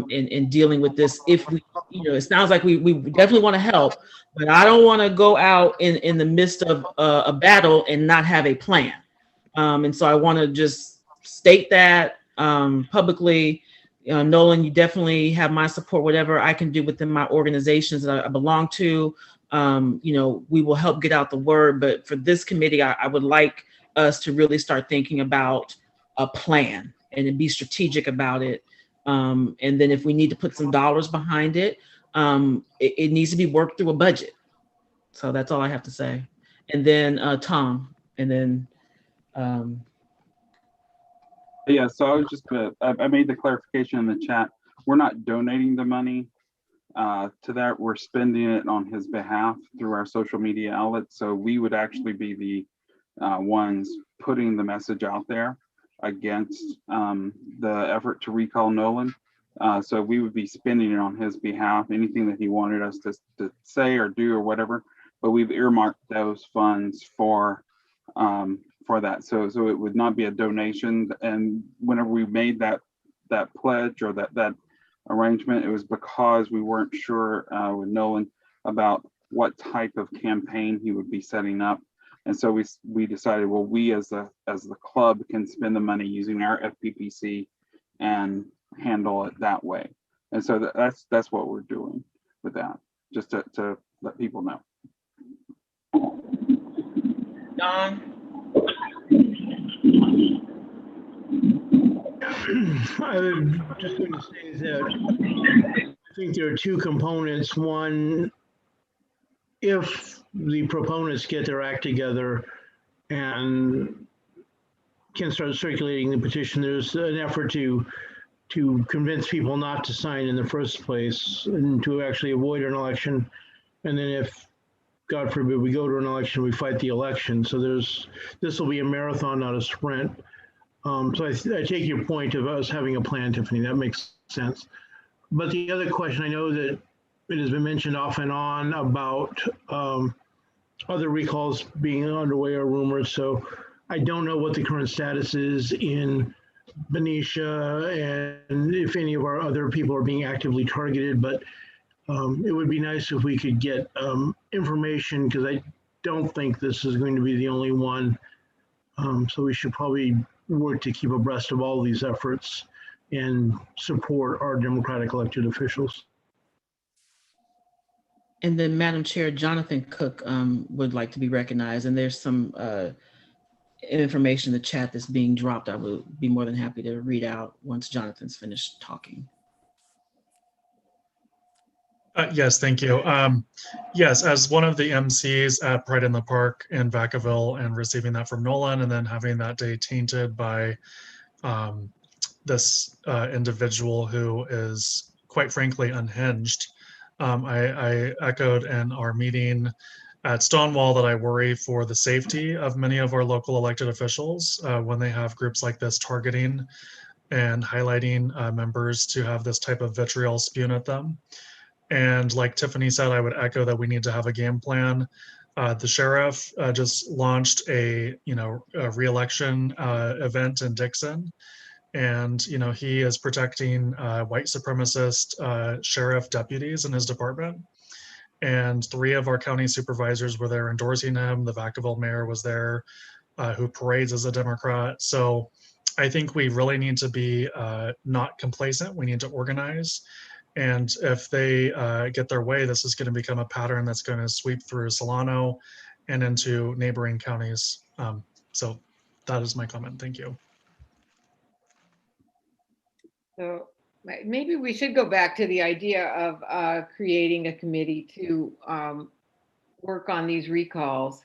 E: in dealing with this. If we, it sounds like we definitely want to help, but I don't want to go out in the midst of a battle and not have a plan. And so I want to just state that publicly. Nolan, you definitely have my support. Whatever I can do within my organizations that I belong to, we will help get out the word. But for this committee, I would like us to really start thinking about a plan and be strategic about it. And then if we need to put some dollars behind it, it needs to be worked through a budget. So that's all I have to say. And then Tom, and then.
F: Yeah, so I was just I made the clarification in the chat. We're not donating the money to that. We're spending it on his behalf through our social media outlets. So we would actually be the ones putting the message out there against the effort to recall Nolan. So we would be spending it on his behalf, anything that he wanted us to say or do or whatever, but we've earmarked those funds for that. So it would not be a donation. And whenever we made that pledge or that arrangement, it was because we weren't sure with Nolan about what type of campaign he would be setting up. And so we decided, well, we as the club can spend the money using our FPPC and handle it that way. And so that's what we're doing with that, just to let people know.
E: Don?
Q: I was just going to say that I think there are two components. One, if the proponents get their act together and can start circulating the petition, there's an effort to convince people not to sign in the first place and to actually avoid an election. And then if, God forbid, we go to an election, we fight the election. So this will be a marathon, not a sprint. So I take your point of us having a plan, Tiffany. That makes sense. But the other question, I know that it has been mentioned off and on about other recalls being underway or rumored. So I don't know what the current status is in Benicia and if any of our other people are being actively targeted, but it would be nice if we could get information, because I don't think this is going to be the only one. So we should probably work to keep abreast of all these efforts and support our democratic elected officials.
E: And then Madam Chair, Jonathan Cook would like to be recognized, and there's some information in the chat that's being dropped. I would be more than happy to read out once Jonathan's finished talking.
N: Yes, thank you. Yes, as one of the MCs at Pride in the Park in Vacaville and receiving that from Nolan and then having that day tainted by this individual who is quite frankly unhinged. I echoed in our meeting at Stonewall that I worry for the safety of many of our local elected officials when they have groups like this targeting and highlighting members to have this type of vitriol spewed at them. And like Tiffany said, I would echo that we need to have a game plan. The sheriff just launched a re-election event in Dixon, and he is protecting white supremacist sheriff deputies in his department. And 3 of our county supervisors were there endorsing him. The Vacaville mayor was there, who parades as a Democrat. So I think we really need to be not complacent. We need to organize. And if they get their way, this is going to become a pattern that's going to sweep through Solano and into neighboring counties. So that is my comment. Thank you.
B: So maybe we should go back to the idea of creating a committee to work on these recalls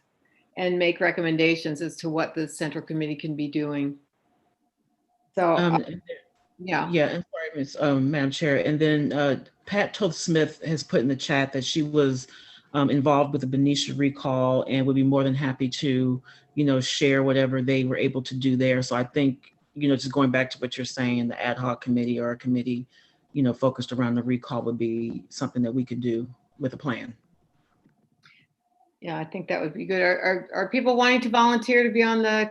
B: and make recommendations as to what the central committee can be doing. So, yeah.
E: Yeah, and sorry, Ms. Madam Chair. And then Pat Toth Smith has put in the chat that she was involved with the Benicia recall and would be more than happy to, share whatever they were able to do there. So I think, just going back to what you're saying, the ad hoc committee or a committee, focused around the recall would be something that we could do with a plan.
B: Yeah, I think that would be good. Are people wanting to volunteer to be on the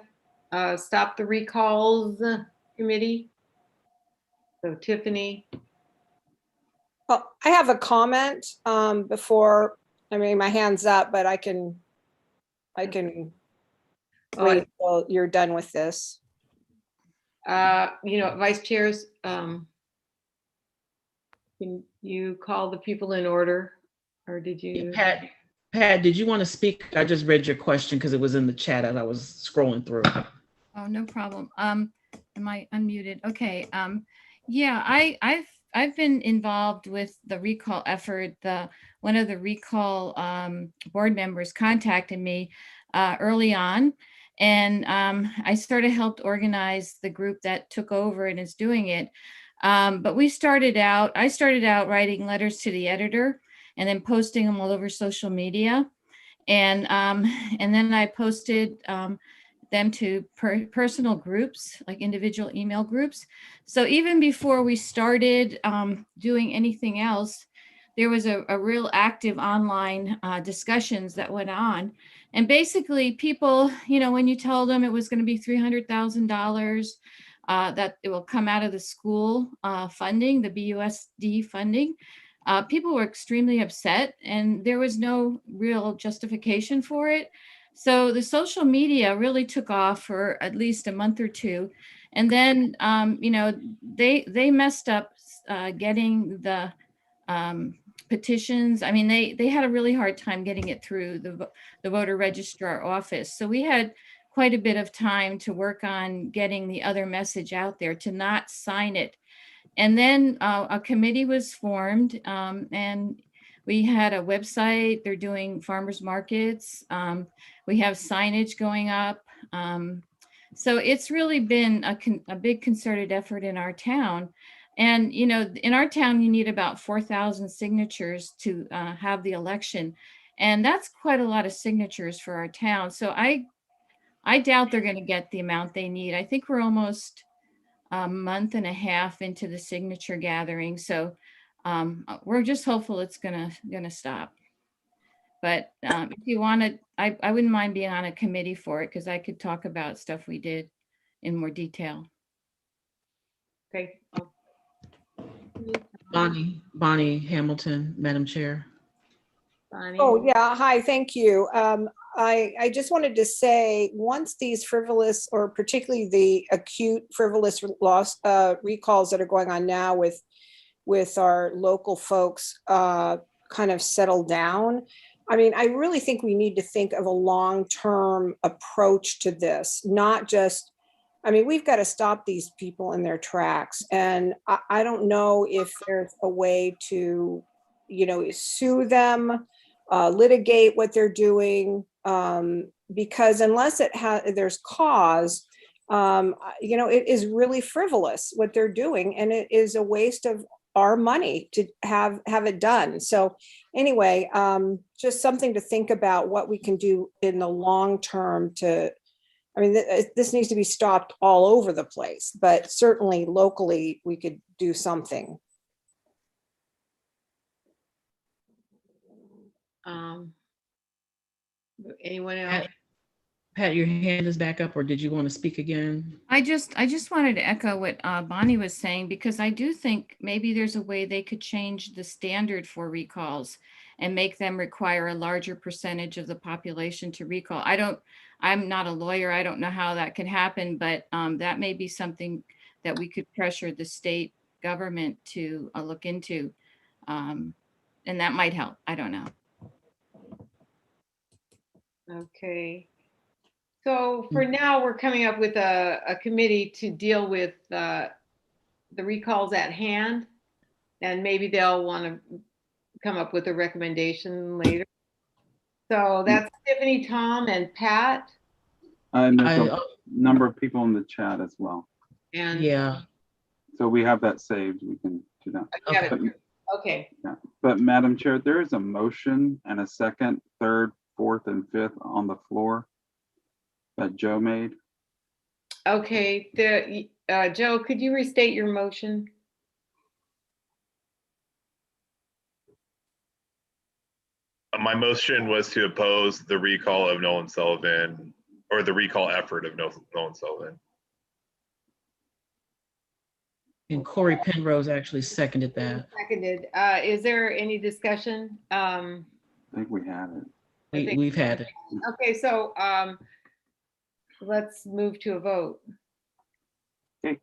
B: Stop the Recalls committee? So Tiffany.
J: Well, I have a comment before, my hand's up, but I can wait until you're done with this.
B: Vice chairs, can you call the people in order, or did you?
E: Pat, did you want to speak? I just read your question because it was in the chat as I was scrolling through.
K: Oh, no problem. Am I unmuted? Okay. Yeah, I've been involved with the recall effort. One of the recall board members contacted me early on, and I sort of helped organize the group that took over and is doing it. But I started out writing letters to the editor and then posting them all over social media. And then I posted them to personal groups, like individual email groups. So even before we started doing anything else, there was a real active online discussions that went on. And basically people, when you told them it was going to be $300,000, that it will come out of the school funding, the BUSD funding, people were extremely upset and there was no real justification for it. So the social media really took off for at least a month or two. And then, they messed up getting the petitions. They had a really hard time getting it through the voter registrar office. So we had quite a bit of time to work on getting the other message out there to not sign it. And then a committee was formed and we had a website. They're doing farmers markets. We have signage going up. So it's really been a big concerted effort in our town. And, in our town, you need about 4,000 signatures to have the election. And that's quite a lot of signatures for our town. So I doubt they're going to get the amount they need. I think we're almost a month and a half into the signature gathering. So we're just hopeful it's gonna stop. But if you want to, I wouldn't mind being on a committee for it because I could talk about stuff we did in more detail.
B: Okay.
E: Bonnie Hamilton, Madam Chair.
B: Bonnie.
J: Oh, yeah. Hi, thank you. I just wanted to say, once these frivolous, or particularly the acute frivolous recalls that are going on now with our local folks, kind of settle down. I mean, I really think we need to think of a long-term approach to this, not just, I mean, we've got to stop these people in their tracks. And I don't know if there's a way to, you know, sue them, litigate what they're doing, because unless there's cause, you know, it is really frivolous what they're doing, and it is a waste of our money to have it done. So anyway, just something to think about what we can do in the long term to, I mean, this needs to be stopped all over the place, but certainly locally we could do something.
B: Anyone else?
E: Pat, your hand is back up, or did you want to speak again?
K: I just wanted to echo what Bonnie was saying, because I do think maybe there's a way they could change the standard for recalls and make them require a larger percentage of the population to recall. I'm not a lawyer. I don't know how that could happen, but that may be something that we could pressure the state government to look into. And that might help. I don't know.
B: Okay. So for now, we're coming up with a committee to deal with the recalls at hand, and maybe they'll want to come up with a recommendation later. So that's Tiffany, Tom, and Pat.
F: And there's a number of people in the chat as well.
B: And
E: yeah.
F: So we have that saved. We can do that.
B: Okay.
F: Yeah. But Madam Chair, there is a motion and a second, third, fourth, and fifth on the floor that Joe made.
B: Okay. Joe, could you restate your motion?
G: My motion was to oppose the recall of Nolan Sullivan, or the recall effort of Nolan Sullivan.
E: And Corey Penrose actually seconded that.
B: Seconded. Is there any discussion?
F: I think we had it.
E: We've had it.
B: Okay, so let's move to a vote.
F: Okay.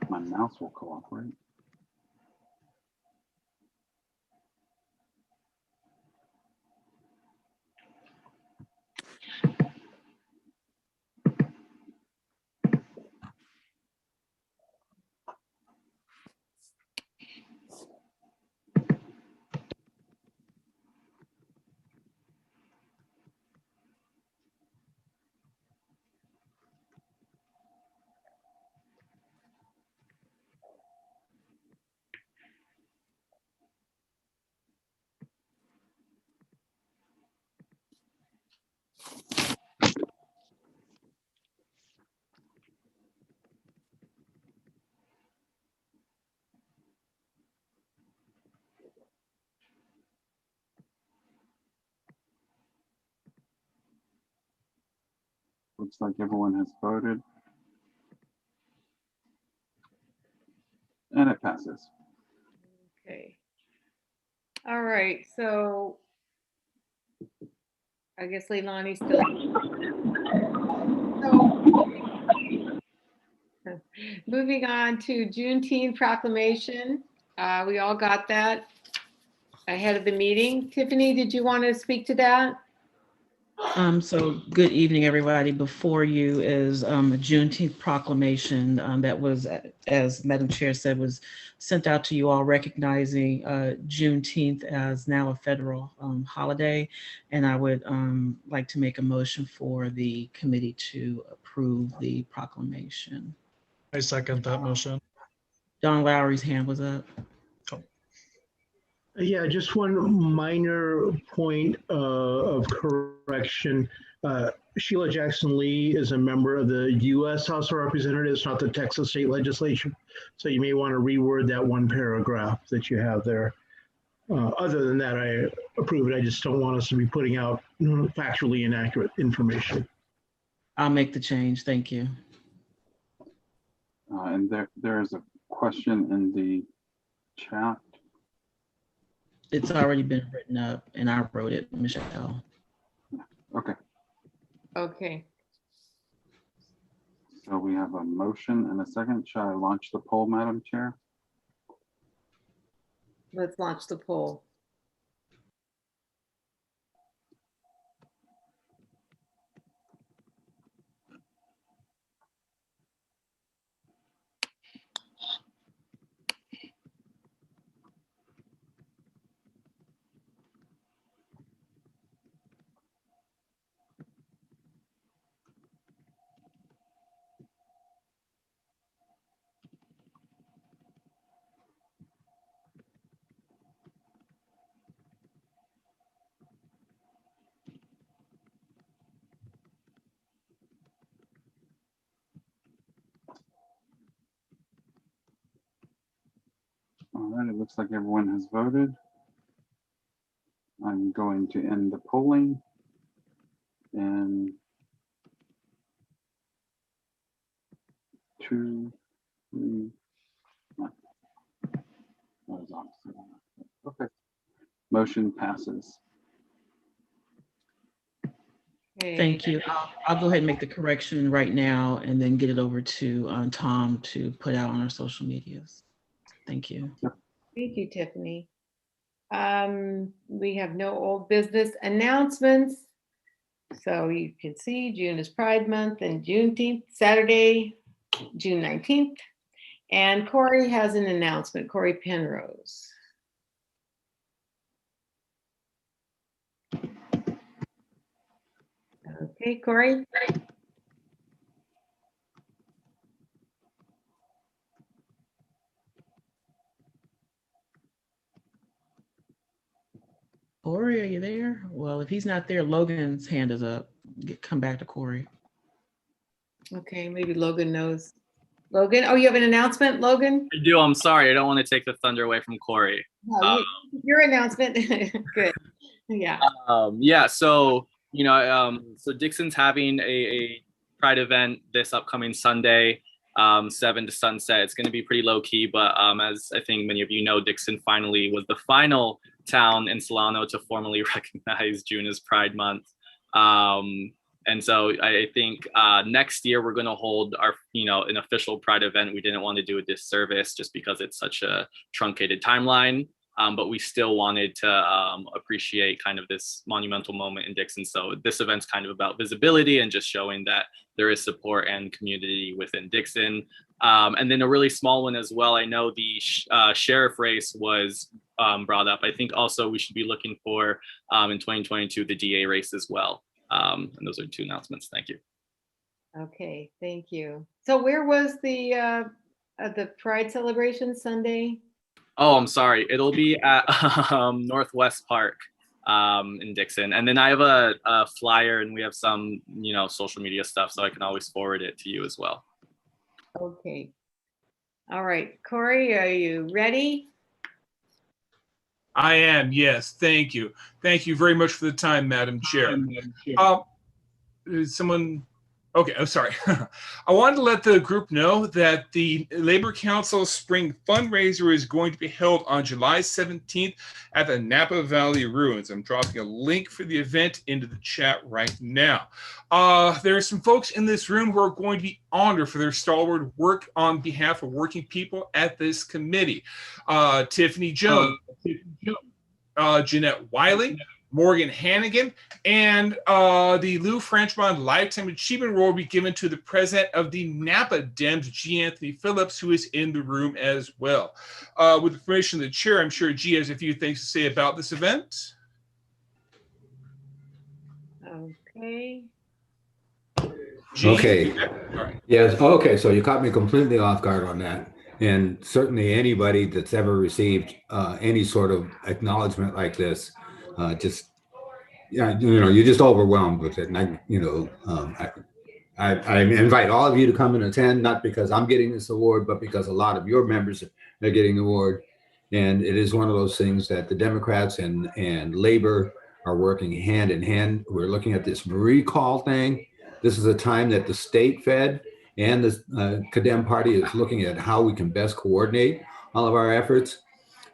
F: My mouse will cooperate. Looks like everyone has voted. And it passes.
B: Okay. All right, so I guess Leilani's still. So, moving on to Juneteenth proclamation. We all got that ahead of the meeting. Tiffany, did you want to speak to that?
E: So good evening, everybody. Before you is a Juneteenth proclamation that was, as Madam Chair said, was sent out to you all recognizing Juneteenth as now a federal holiday. And I would like to make a motion for the committee to approve the proclamation.
N: I second that motion.
E: Don Lowry's hand was up.
Q: Yeah, just one minor point of correction. Sheila Jackson Lee is a member of the U.S. House of Representatives, not the Texas State Legislature. So you may want to reword that one paragraph that you have there. Other than that, I approve it. I just don't want us to be putting out factually inaccurate information.
E: I'll make the change. Thank you.
F: And there's a question in the chat.
E: It's already been written up and I wrote it, Michelle.
F: Okay.
B: Okay.
F: So we have a motion and a second. Shall I launch the poll, Madam Chair?
B: Let's launch the poll.
F: All right, it looks like everyone has voted. I'm going to end the polling. And 2, 3, 1. That was opposite. Okay. Motion passes.
E: Thank you. I'll go ahead and make the correction right now and then get it over to Tom to put out on our social medias. Thank you.
B: Thank you, Tiffany. We have no old business announcements. So you can see June is Pride Month and Juneteenth, Saturday, June 19th. And Corey has an announcement, Corey Penrose. Okay, Corey.
E: Corey, are you there? Well, if he's not there, Logan's hand is up. Come back to Corey.
B: Okay, maybe Logan knows. Logan, oh, you have an announcement, Logan?
I: I do. I'm sorry. I don't want to take the thunder away from Corey.
B: No, your announcement. Good. Yeah.
I: Yeah. So, so Dixon's having a Pride event this upcoming Sunday, 7 to sunset. It's going to be pretty low key, but as I think many of you know, Dixon finally was the final town in Solano to formally recognize June as Pride Month. And so I think next year we're going to hold our, an official Pride event. We didn't want to do a disservice just because it's such a truncated timeline, but we still wanted to appreciate kind of this monumental moment in Dixon. So this event's kind of about visibility and just showing that there is support and community within Dixon. And then a really small one as well. I know the sheriff race was brought up. I think also we should be looking for in 2022 the DA race as well. And those are 2 announcements. Thank you.
B: Okay, thank you. So where was the Pride celebration Sunday?
I: Oh, I'm sorry. It'll be at Northwest Park in Dixon. And then I have a flyer and we have some, social media stuff, so I can always forward it to you as well.
B: Okay. All right, Corey, are you ready?
C: I am, yes. Thank you. Thank you very much for the time, Madam Chair. Someone, okay, I'm sorry. I wanted to let the group know that the Labor Council Spring Fundraiser is going to be held on July 17th at the Napa Valley Ruins. I'm dropping a link for the event into the chat right now. There are some folks in this room who are going to be honored for their stalwart work on behalf of working people at this committee. Tiffany Jones, Jeanette Wiley, Morgan Hannigan, and the Lou Franchmont Lifetime Achievement Award will be given to the president of the Napa Dems, G. Anthony Phillips, who is in the room as well. With the permission of the chair, I'm sure G has a few things to say about this event.
B: Okay.
C: G?
L: Okay. Yes. Okay. So you caught me completely off guard on that. And certainly anybody that's ever received any sort of acknowledgement like this, you're just overwhelmed with it. And I invite all of you to come and attend, not because I'm getting this award, but because a lot of your members are getting the award. And it is one of those things that the Democrats and Labor are working hand in hand. We're looking at this recall thing. This is a time that the state Fed and the Kadem Party is looking at how we can best coordinate all of our efforts.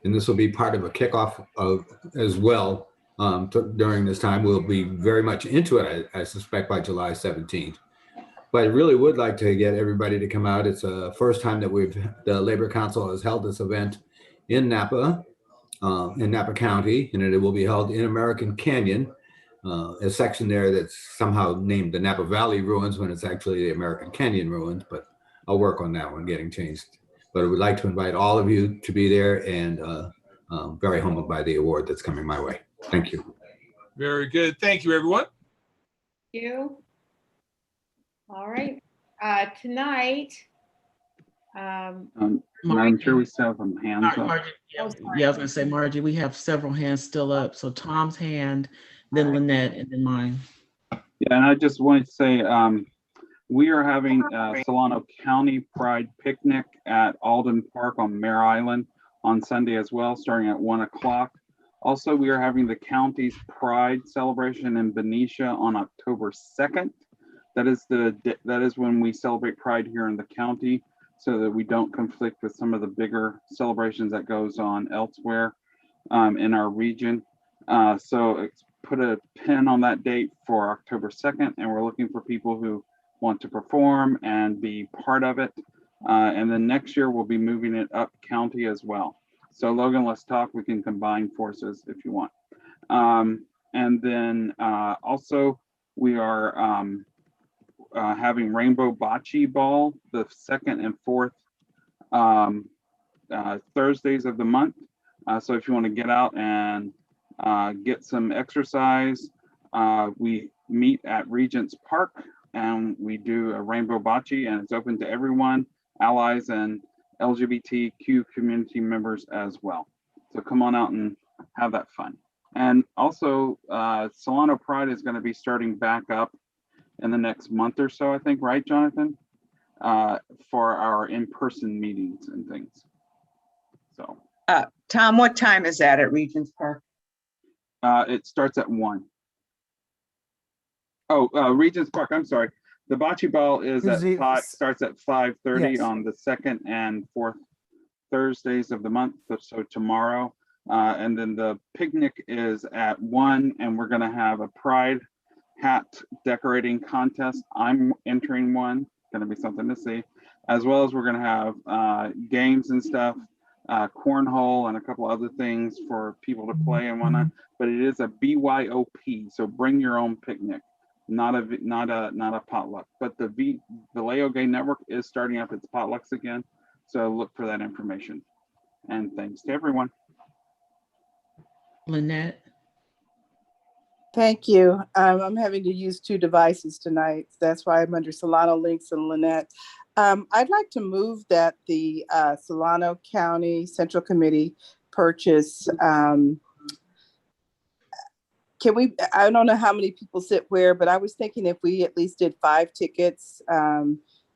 L: And this will be part of a kickoff as well during this time. We'll be very much into it, I suspect, by July 17th. But I really would like to get everybody to come out. It's the first time that the Labor Council has held this event in Napa. in Napa County, and it will be held in American Canyon, a section there that's somehow named the Napa Valley Ruins when it's actually the American Canyon Ruins, but I'll work on that one getting changed. But I would like to invite all of you to be there, and very humbled by the award that's coming my way. Thank you.
C: Very good. Thank you, everyone.
B: Thank you. All right. Tonight,
F: Madam Chair, we still have some hands up.
E: Margie, yeah, I was gonna say, Margie, we have several hands still up. So Tom's hand, then Lynette, and then mine.
F: Yeah, and I just wanted to say, we are having a Solano County Pride Picnic at Alden Park on Mare Island on Sunday as well, starting at 1 o'clock. Also, we are having the county's Pride celebration in Benicia on October 2nd. That is when we celebrate Pride here in the county, so that we don't conflict with some of the bigger celebrations that goes on elsewhere in our region. So put a pin on that date for October 2nd, and we're looking for people who want to perform and be part of it. And then next year we'll be moving it up county as well. So Logan, let's talk. We can combine forces if you want. And then also we are having Rainbow Bocce Ball the 2nd and 4th Thursdays of the month. So if you want to get out and get some exercise, we meet at Regents Park and we do a Rainbow Bocce, and it's open to everyone, allies and LGBTQ community members as well. So come on out and have that fun. And also Solano Pride is going to be starting back up in the next month or so, I think, right, Jonathan? For our in-person meetings and things. So
R: Tom, what time is that at Regents Park?
F: it starts at 1. Oh, Regents Park, I'm sorry. The bocce ball is at 5, starts at 5:30 on the 2nd and 4th Thursdays of the month, so tomorrow. And then the picnic is at 1, and we're gonna have a Pride hat decorating contest. I'm entering one, gonna be something to see. As well as we're gonna have games and stuff, cornhole and a couple other things for people to play and whatnot. But it is a BYOP, so bring your own picnic, not a potluck. But the Vallejo Gay Network is starting up its potlucks again, so look for that information. And thanks to everyone.
E: Lynette.
S: Thank you. I'm having to use 2 devices tonight. That's why I'm under Solano Links and Lynette. I'd like to move that the Solano County Central Committee purchase. Can we, I don't know how many people sit where, but I was thinking if we at least did 5 tickets,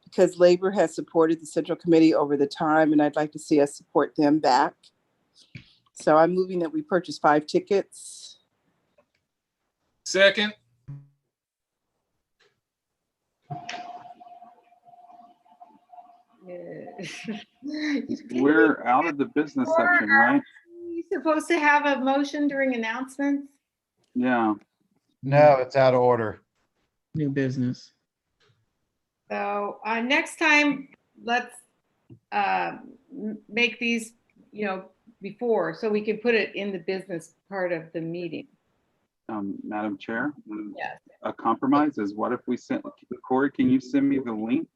S: because Labor has supported the Central Committee over the time, and I'd like to see us support them back. So I'm moving that we purchase 5 tickets.
C: Second.
F: We're out of the business section, right?
B: You supposed to have a motion during announcements?
F: Yeah.
W: No, it's out of order.
E: New business.
B: So next time, let's make these, before, so we can put it in the business part of the meeting.
F: Madam Chair,
B: Yes.
F: a compromise is what if we sent, Corey, can you send me the link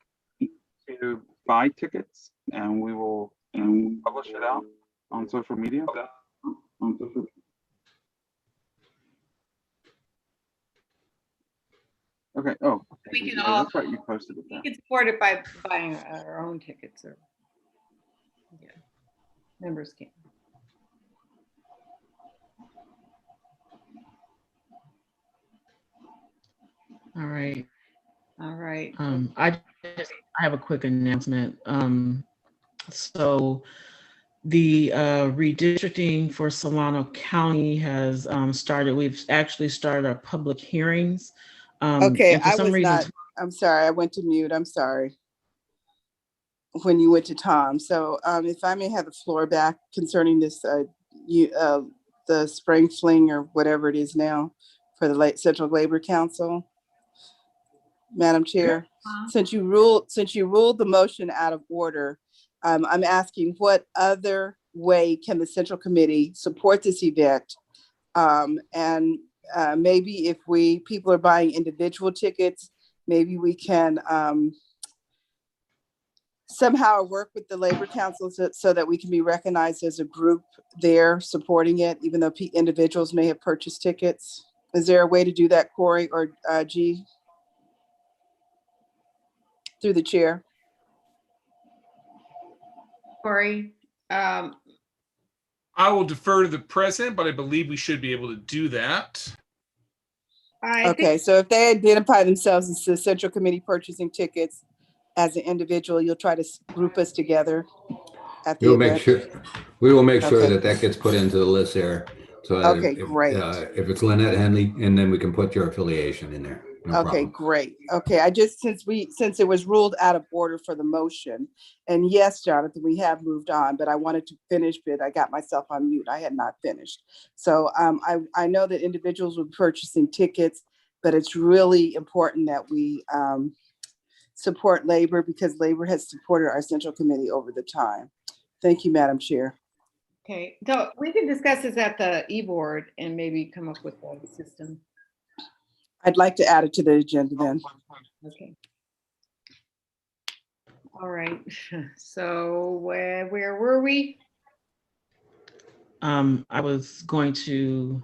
F: to buy tickets and we will publish it out on social media? Okay. Oh,
B: We can
F: yeah,
B: all,
F: that's right. You posted it.
B: we can support it by buying our own tickets, or members can.
E: All right.
B: All right.
E: I have a quick announcement. So the redistricting for Solano County has started. We've actually started our public hearings.
S: Okay,
E: and for
S: I
E: some
S: was
E: reason,
S: not, I'm sorry, I went to mute, I'm sorry. When you went to Tom. So if I may have the floor back concerning this, the spring fling or whatever it is now for the Central Labor Council. Madam Chair, since you ruled the motion out of order, I'm asking what other way can the Central Committee support this event? And maybe if people are buying individual tickets, maybe we can somehow work with the Labor Council so that we can be recognized as a group there supporting it, even though individuals may have purchased tickets. Is there a way to do that, Corey or G? Through the chair.
B: Corey,
C: I will defer to the president, but I believe we should be able to do that.
S: Okay, so if they identify themselves as the Central Committee purchasing tickets as an individual, you'll try to group us together at the event?
L: We will make sure
S: Okay.
L: that gets put into the list there. So
S: Okay, great.
L: if it's Lynette Henley, and then we can put your affiliation in there. No
S: Okay,
L: problem.
S: great. Okay, I just, since it was ruled out of order for the motion, and yes, Jonathan, we have moved on, but I wanted to finish, but I got myself on mute. I had not finished. So I know that individuals were purchasing tickets, but it's really important that we support Labor, because Labor has supported our Central Committee over the time. Thank you, Madam Chair.
B: okay, so we can discuss this at the e-board and maybe come up with a system.
S: I'd like to add it to the agenda then.
B: Okay. All right, so where were we?
E: I was going to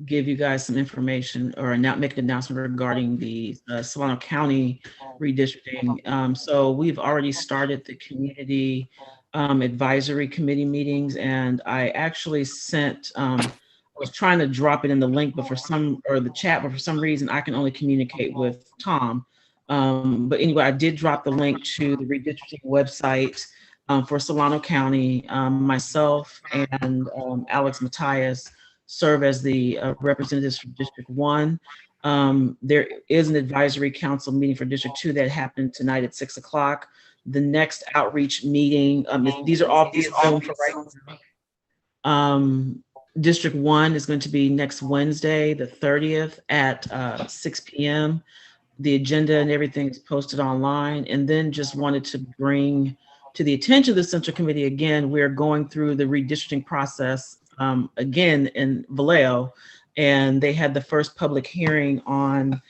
E: give you guys some information or make an announcement regarding the Solano County redistricting. So we've already started the community advisory committee meetings, and I actually sent, I was trying to drop it in the link, but the chat, but for some reason I can only communicate with Tom. But anyway, I did drop the link to the redistricting website for Solano County. Myself and Alex Matthias serve as the representatives for District 1. There is an advisory council meeting for District 2 that happened tonight at 6 o'clock. The next outreach meeting, these are all via Zoom for right now. District 1 is going to be next Wednesday, the 30th at 6 p.m. The agenda and everything is posted online. And then just wanted to bring to the attention of the Central Committee, again, we're going through the redistricting process again in Vallejo, and they had the first public hearing on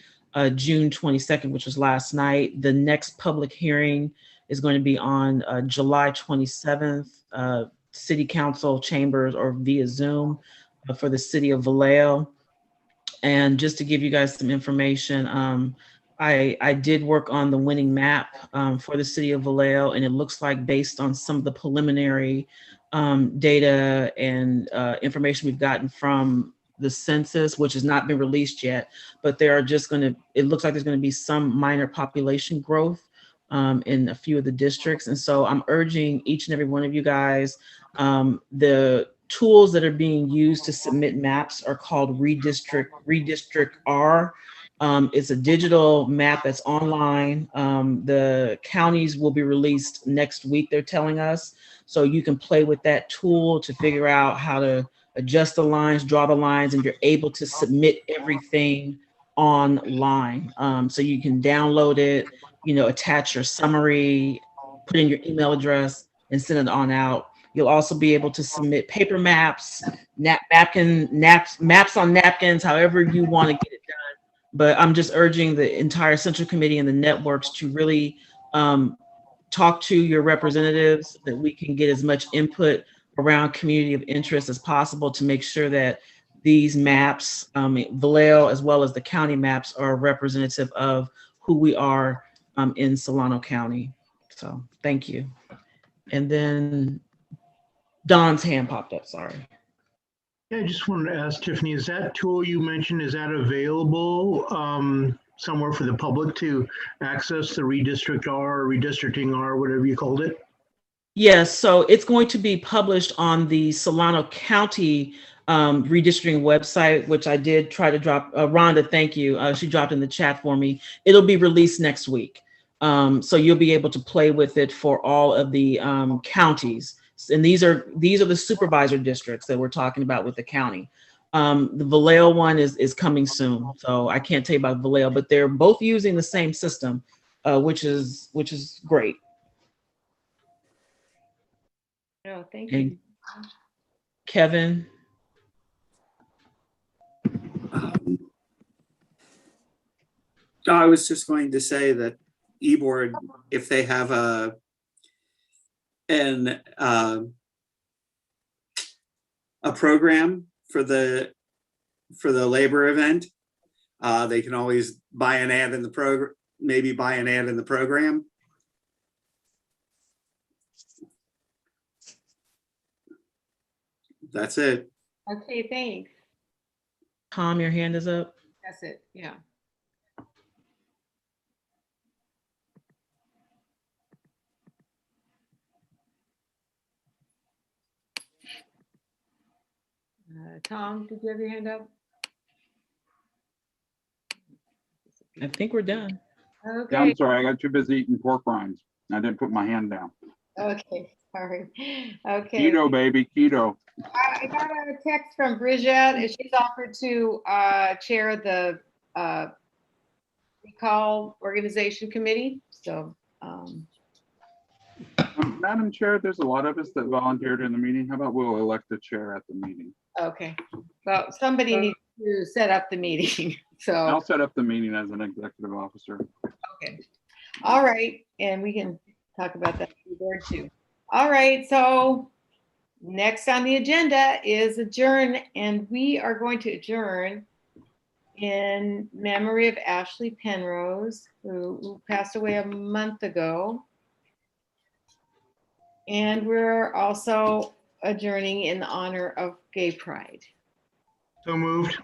E: June 22nd, which was last night. The next public hearing is going to be on July 27th, City Council chambers or via Zoom for the city of Vallejo. And just to give you guys some information, I did work on the winning map for the city of Vallejo, and it looks like based on some of the preliminary data and information we've gotten from the census, which has not been released yet, but there are just it looks like there's going to be some minor population growth in a few of the districts. And so I'm urging each and every one of you guys, the tools that are being used to submit maps are called Redistrict R. It's a digital map that's online. The counties will be released next week, they're telling us. So you can play with that tool to figure out how to adjust the lines, draw the lines, and you're able to submit everything online. So you can download it, attach your summary, put in your email address, and send it on out. You'll also be able to submit paper maps, maps on napkins, however you want to get it done. But I'm just urging the entire Central Committee and the networks to really talk to your representatives, that we can get as much input around community of interest as possible to make sure that these maps, Vallejo as well as the county maps, are representative of who we are in Solano County. So thank you. And then Don's hand popped up, sorry.
Q: Yeah, I just wanted to ask Tiffany, is that tool you mentioned, is that available somewhere for the public to access, the Redistrict R, or Redistricting R, whatever you called it?
E: Yes, so it's going to be published on the Solano County redistricting website, which I did try to drop. Rhonda, thank you. She dropped in the chat for me. It'll be released next week. So you'll be able to play with it for all of the counties. And these are the supervisor districts that we're talking about with the county. The Vallejo one is coming soon. So I can't tell you about Vallejo, but they're both using the same system, which is great.
B: No, thank you.
E: Kevin,
A: I was just going to say that eBoard, if they have a program for the labor event, they can always buy an ad in the program, maybe buy an ad in the program. That's it.
B: Okay, thanks.
E: Tom, your hand is up.
B: That's it, yeah. Tom, did you have your hand up?
E: I think we're done.
F: Yeah,
B: Okay,
F: I'm sorry, I got too busy eating pork rinds. I didn't put my hand down.
B: okay, sorry. Okay.
F: Keto, baby, keto.
B: I got a text from Bridget, and she's offered to chair the recall organization committee. So,
F: Madam Chair, there's a lot of us that volunteered in the meeting. How about we'll elect a chair at the meeting?
B: okay. Well, somebody needs to set up the meeting. So,
F: I'll set up the meeting as an executive officer.
B: okay. All right. And we can talk about that board too. All right. So next on the agenda is adjourn, and we are going to adjourn in memory of Ashley Penrose, who passed away a month ago. And we're also adjourning in honor of Gay Pride.
Q: So moved.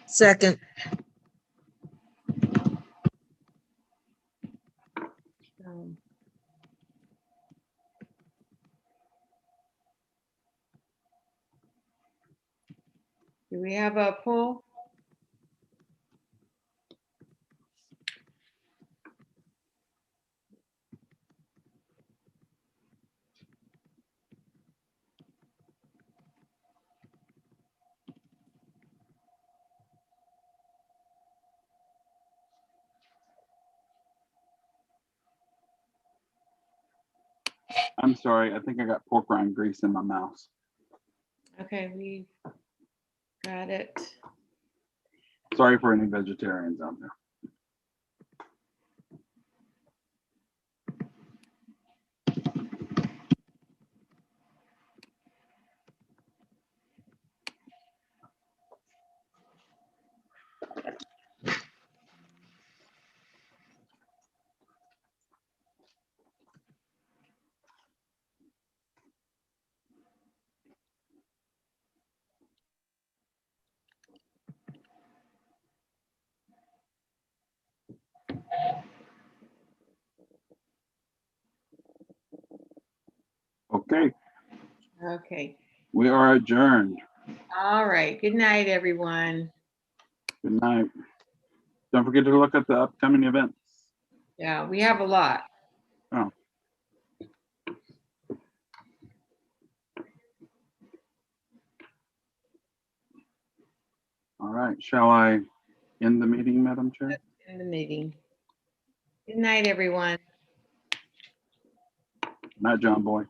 M: Second.
B: Do we have a poll?
F: I'm sorry, I think I got pork rind grease in my mouth.
B: Okay, we got it.
F: Sorry for any vegetarians out there. Okay,
B: Okay.
F: we are adjourned.
B: All right. Good night, everyone.
F: Good night. Don't forget to look at the upcoming events.
B: Yeah, we have a lot.
F: Oh. All right, shall I end the meeting, Madam Chair?
B: In the meeting. Good night, everyone.
F: Night, John Boy.